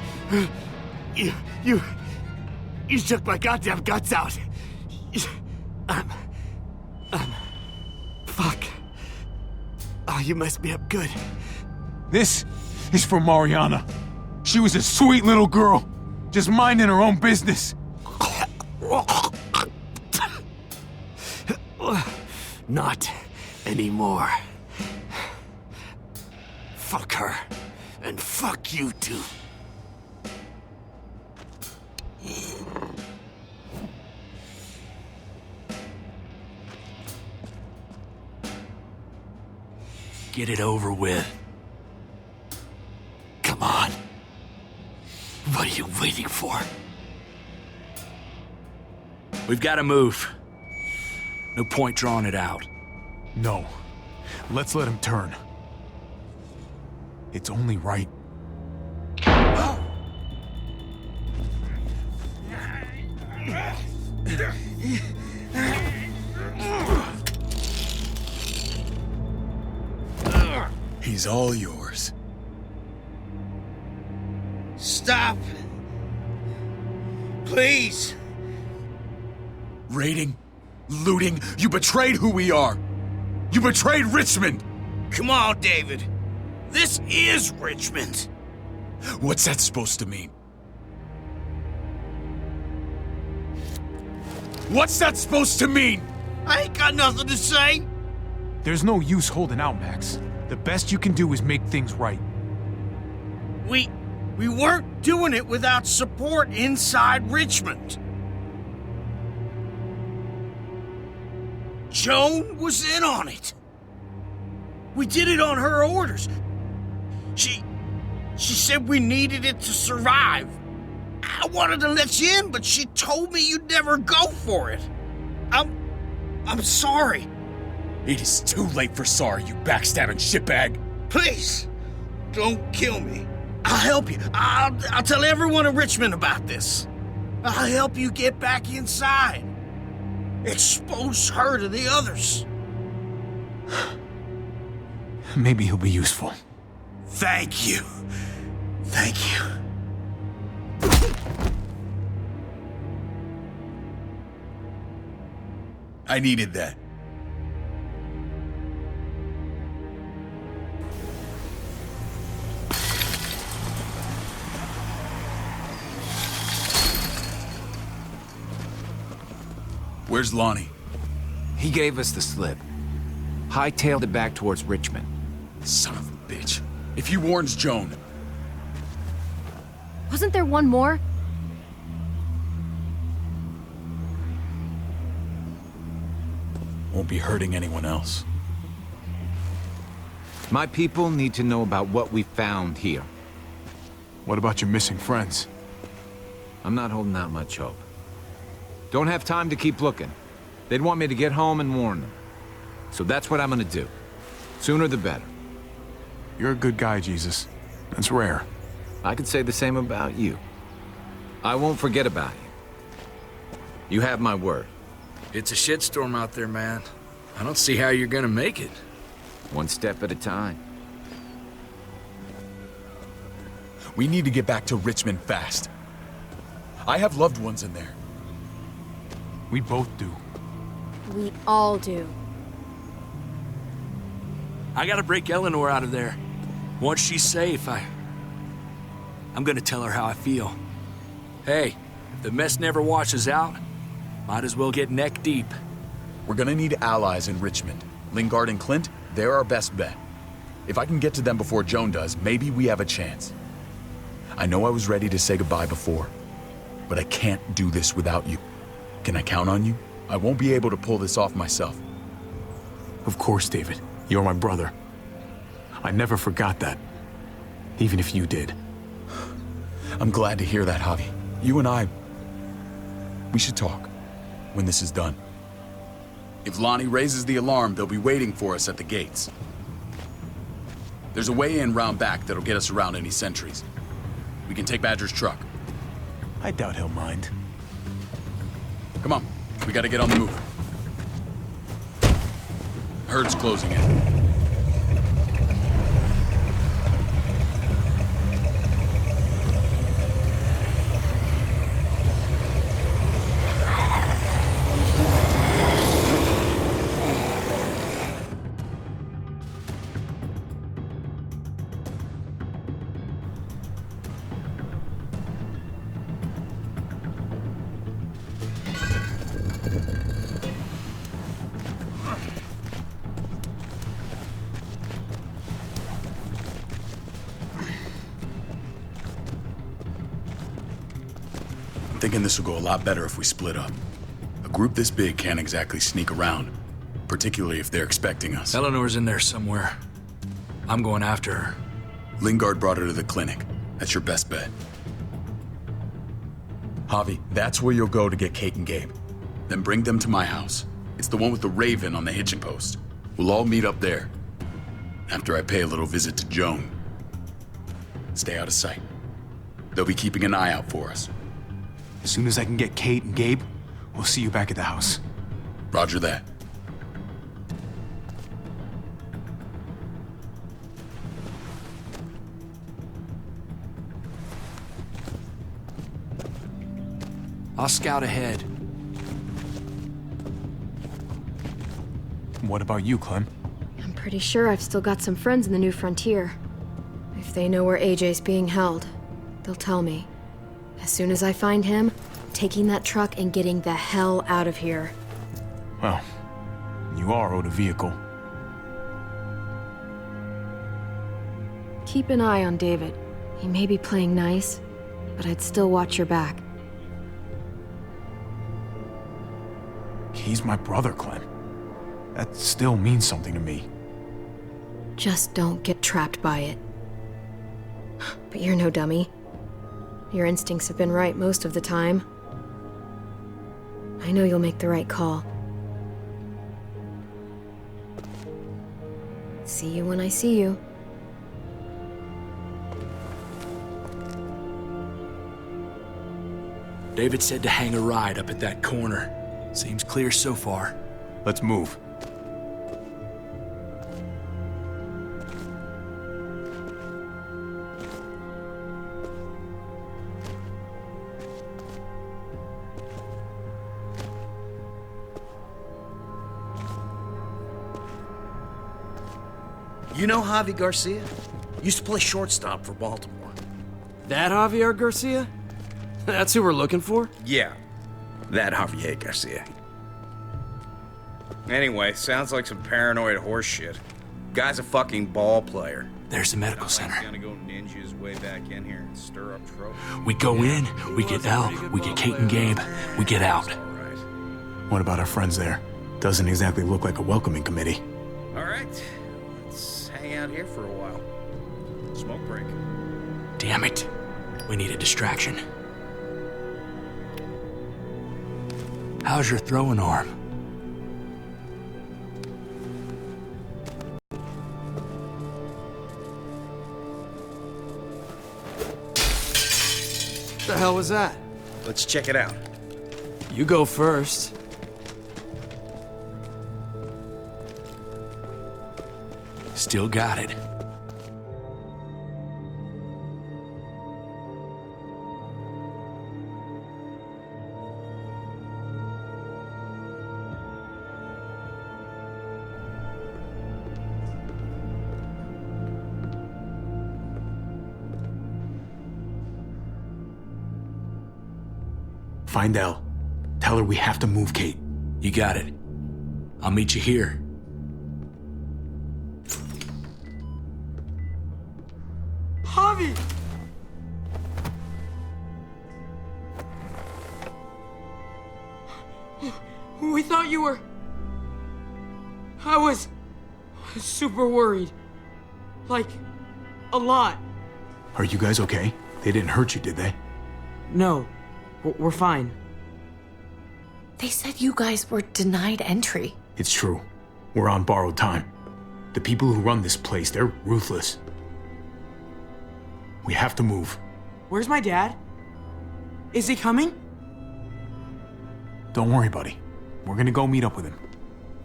you shook my goddamn guts out. Fuck. Oh, you messed me up good. This is for Mariana. She was a sweet little girl, just minding her own business. Not anymore. Fuck her. And fuck you too. Get it over with. Come on. What are you waiting for? We've got to move. No point drawing it out. No. Let's let him turn. It's only right. He's all yours. Stop! Please! Raiding, looting, you betrayed who we are. You betrayed Richmond. Come on, David. This is Richmond. What's that supposed to mean? What's that supposed to mean? I ain't got nothing to say. There's no use holding out, Max. The best you can do is make things right. We weren't doing it without support inside Richmond. Joan was in on it. We did it on her orders. She said we needed it to survive. I wanted to let you in, but she told me you'd never go for it. I'm sorry. It is too late for sorry, you backstabbing shitbag. Please, don't kill me. I'll help you. I'll tell everyone in Richmond about this. I'll help you get back inside. Expose her to the others. Maybe he'll be useful. Thank you. Thank you. I needed that. Where's Lonnie? He gave us the slip. Hightailed it back towards Richmond. Son of a bitch. If he warns Joan... Wasn't there one more? Won't be hurting anyone else. My people need to know about what we found here. What about your missing friends? I'm not holding out much hope. Don't have time to keep looking. They'd want me to get home and warn them. So that's what I'm gonna do. Sooner the better. You're a good guy, Jesus. That's rare. I could say the same about you. I won't forget about you. You have my word. It's a shitstorm out there, man. I don't see how you're gonna make it. One step at a time. We need to get back to Richmond fast. I have loved ones in there. We both do. We all do. I gotta break Eleanor out of there. Once she's safe, I'm gonna tell her how I feel. Hey, if the mess never washes out, might as well get neck deep. We're gonna need allies in Richmond. Lingard and Clint, they're our best bet. If I can get to them before Joan does, maybe we have a chance. I know I was ready to say goodbye before, but I can't do this without you. Can I count on you? I won't be able to pull this off myself. Of course, David. You're my brother. I never forgot that. Even if you did. I'm glad to hear that, Javi. You and I... we should talk. When this is done. If Lonnie raises the alarm, they'll be waiting for us at the gates. There's a way in round back that'll get us around any sentries. We can take Badger's truck. I doubt he'll mind. Come on, we gotta get on the move. Herd's closing in. I'm thinking this will go a lot better if we split up. A group this big can't exactly sneak around, particularly if they're expecting us. Eleanor's in there somewhere. I'm going after her. Lingard brought her to the clinic. That's your best bet. Javi, that's where you'll go to get Kate and Gabe. Then bring them to my house. It's the one with the Raven on the hitching post. We'll all meet up there. After I pay a little visit to Joan. Stay out of sight. They'll be keeping an eye out for us. As soon as I can get Kate and Gabe, we'll see you back at the house. Roger that. I'll scout ahead. What about you, Clem? I'm pretty sure I've still got some friends in the New Frontier. If they know where AJ's being held, they'll tell me. As soon as I find him, taking that truck and getting the hell out of here. Well, you are owed a vehicle. Keep an eye on David. He may be playing nice, but I'd still watch your back. He's my brother, Clem. That still means something to me. Just don't get trapped by it. But you're no dummy. Your instincts have been right most of the time. I know you'll make the right call. See you when I see you. David said to hang a ride up at that corner. Seems clear so far. Let's move. You know Javi Garcia? Used to play shortstop for Baltimore. That Javier Garcia? That's who we're looking for? Yeah, that Javier Garcia. Anyway, sounds like some paranoid horse shit. Guy's a fucking ball player. There's the medical center. Gonna go ninja his way back in here and stir up trouble. We go in, we get Elle, we get Kate and Gabe, we get out. What about our friends there? Doesn't exactly look like a welcoming committee. All right, let's hang out here for a while. Smoke break. Damn it. We need a distraction. How's your throwing arm? What the hell was that? Let's check it out. You go first. Still got it. Find Elle. Tell her we have to move Kate. You got it. I'll meet you here. Javi! We thought you were... I was super worried. Like, a lot. Are you guys okay? They didn't hurt you, did they? No, we're fine. They said you guys were denied entry. It's true. We're on borrowed time. The people who run this place, they're ruthless. We have to move. Where's my dad? Is he coming? Don't worry, buddy. We're gonna go meet up with him.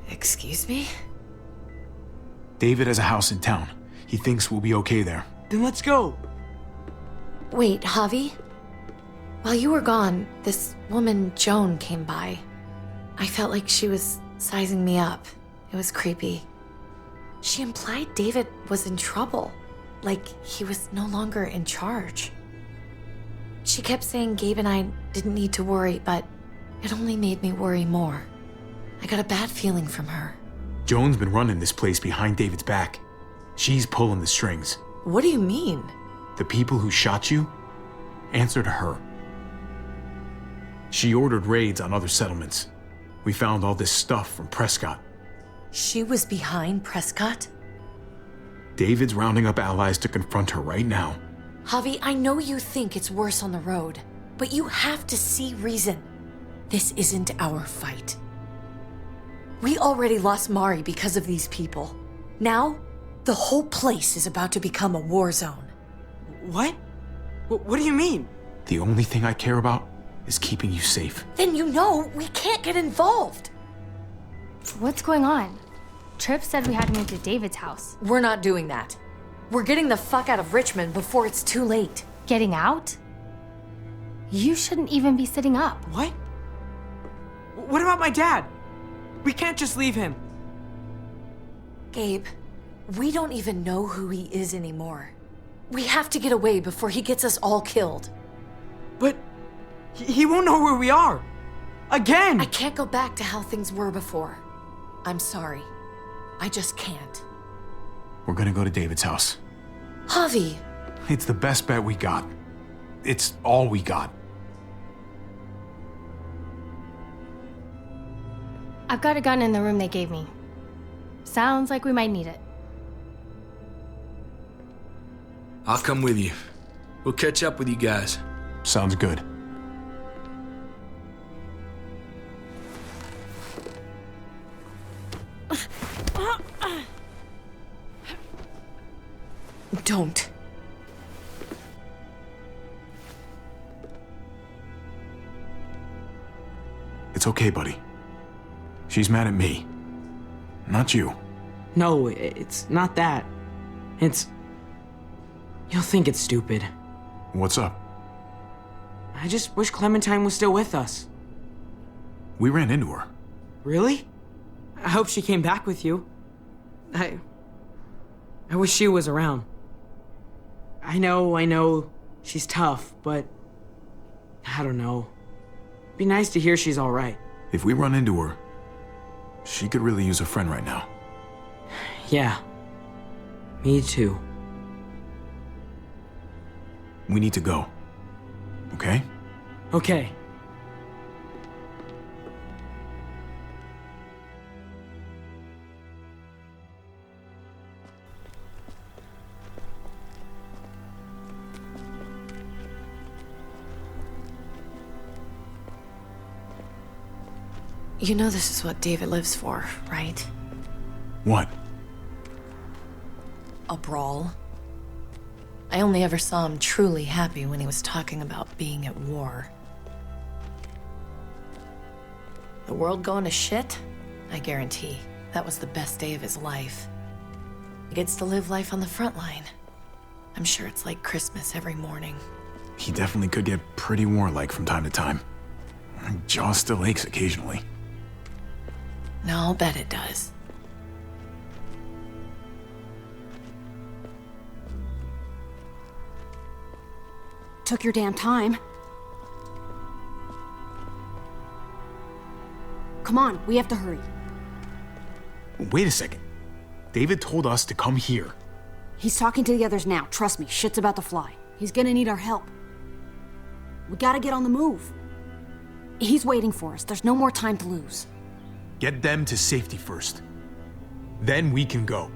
Excuse me? David has a house in town. He thinks we'll be okay there. Then let's go. Wait, Javi? While you were gone, this woman, Joan, came by. I felt like she was sizing me up. It was creepy. She implied David was in trouble, like he was no longer in charge. She kept saying Gabe and I didn't need to worry, but it only made me worry more. I got a bad feeling from her. Joan's been running this place behind David's back. She's pulling the strings. What do you mean? The people who shot you answer to her. She ordered raids on other settlements. We found all this stuff from Prescott. She was behind Prescott? David's rounding up allies to confront her right now. Javi, I know you think it's worse on the road, but you have to see reason. This isn't our fight. We already lost Mari because of these people. Now, the whole place is about to become a war zone. What? What do you mean? The only thing I care about is keeping you safe. Then you know we can't get involved. What's going on? Tripp said we had to move to David's house. We're not doing that. We're getting the fuck out of Richmond before it's too late. Getting out? You shouldn't even be sitting up. What? What about my dad? We can't just leave him. Gabe, we don't even know who he is anymore. We have to get away before he gets us all killed. But he won't know where we are. Again! I can't go back to how things were before. I'm sorry. I just can't. We're gonna go to David's house. Javi! It's the best bet we got. It's all we got. I've got a gun in the room they gave me. Sounds like we might need it. I'll come with you. We'll catch up with you guys. Sounds good. Don't. It's okay, buddy. She's mad at me. Not you. No, it's not that. It's... You'll think it's stupid. What's up? I just wish Clementine was still with us. We ran into her. Really? I hope she came back with you. I wish she was around. I know, she's tough, but... I don't know. Be nice to hear she's alright. If we run into her, she could really use a friend right now. Yeah. Me too. We need to go. Okay? Okay. You know this is what David lives for, right? What? A brawl. I only ever saw him truly happy when he was talking about being at war. The world going to shit? I guarantee that was the best day of his life. He gets to live life on the front line. I'm sure it's like Christmas every morning. He definitely could get pretty warlike from time to time. My jaw still aches occasionally. No, I'll bet it does. Took your damn time. Come on, we have to hurry. Wait a second. David told us to come here. He's talking to the others now. Trust me, shit's about to fly. He's gonna need our help. We gotta get on the move. He's waiting for us. There's no more time to lose. Get them to safety first. Then we can go.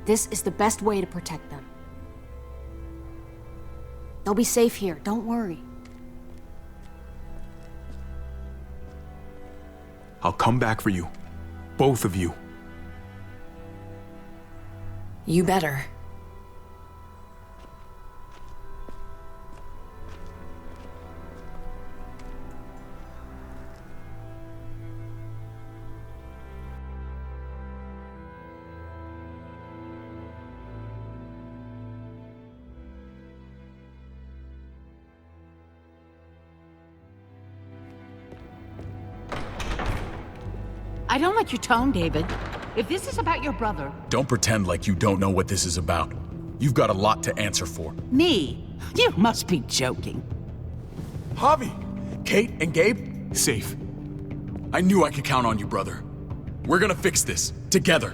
This is the best way to protect them. They'll be safe here, don't worry. I'll come back for you. Both of you. You better. I don't like your tone, David. If this is about your brother... Don't pretend like you don't know what this is about. You've got a lot to answer for. Me? You must be joking. Javi! Kate and Gabe? Safe. I knew I could count on you, brother. We're gonna fix this. Together.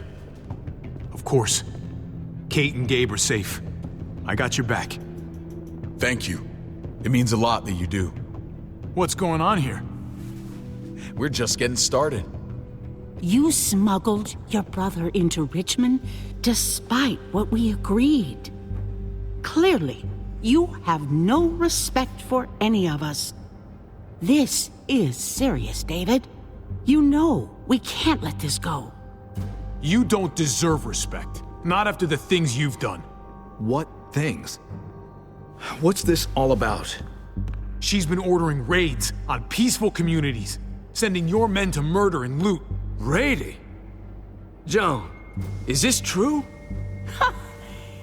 Of course. Kate and Gabe are safe. I got your back. Thank you. It means a lot that you do. What's going on here? We're just getting started. You smuggled your brother into Richmond despite what we agreed. Clearly, you have no respect for any of us. This is serious, David. You know we can't let this go. You don't deserve respect. Not after the things you've done. What things? What's this all about? She's been ordering raids on peaceful communities, sending your men to murder and loot. Raiding? Joan, is this true?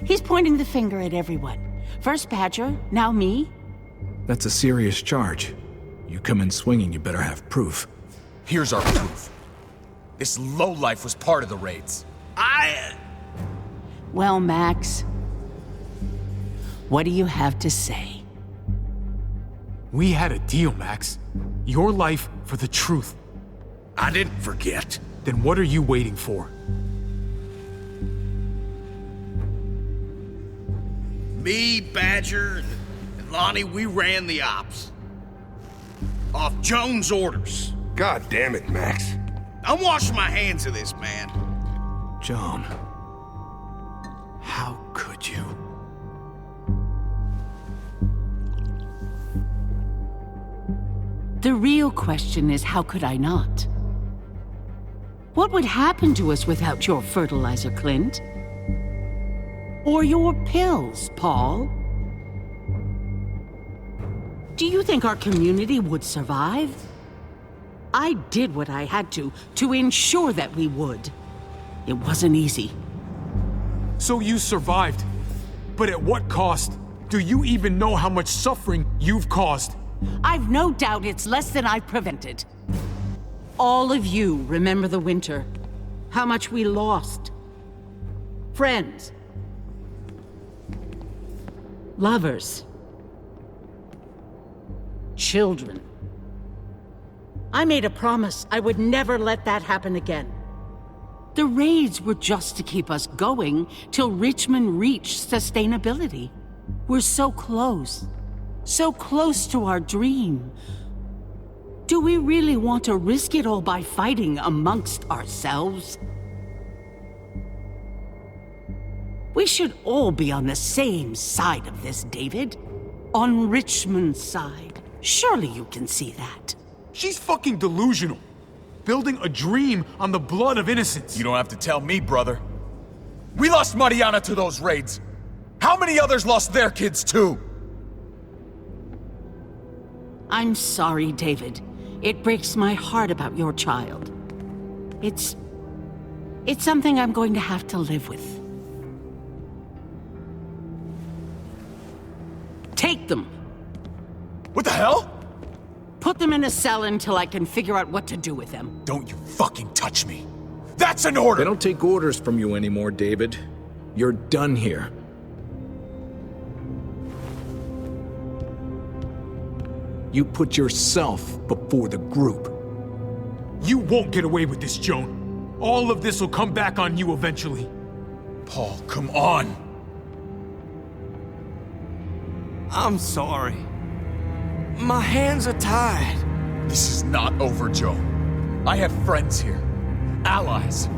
He's pointing the finger at everyone. First Badger, now me. That's a serious charge. You come in swinging, you better have proof. Here's our proof. This lowlife was part of the raids. Well, Max, What do you have to say? We had a deal, Max. Your life for the truth. I didn't forget. Then what are you waiting for? Me, Badger, and Lonnie, we ran the ops. Off Jones' orders. God damn it, Max. I'm washing my hands of this, man. John, how could you? The real question is, how could I not? What would happen to us without your fertilizer, Clint? Or your pills, Paul? Do you think our community would survive? I did what I had to ensure that we would. It wasn't easy. So you survived. But at what cost? Do you even know how much suffering you've caused? I've no doubt it's less than I've prevented. All of you remember the winter. How much we lost. Friends. Lovers. Children. I made a promise I would never let that happen again. The raids were just to keep us going till Richmond reached sustainability. We're so close to our dream. Do we really want to risk it all by fighting amongst ourselves? We should all be on the same side of this, David. On Richmond's side. Surely you can see that. She's fucking delusional. Building a dream on the blood of innocents. You don't have to tell me, brother. We lost Mariana to those raids. How many others lost their kids too? I'm sorry, David. It breaks my heart about your child. It's something I'm going to have to live with. Take them. What the hell? Put them in a cell until I can figure out what to do with them. Don't you fucking touch me. That's an order! They don't take orders from you anymore, David. You're done here. You put yourself before the group. You won't get away with this, Joan. All of this will come back on you eventually. Paul, come on! I'm sorry. My hands are tied. This is not over, Joe. I have friends here. Allies.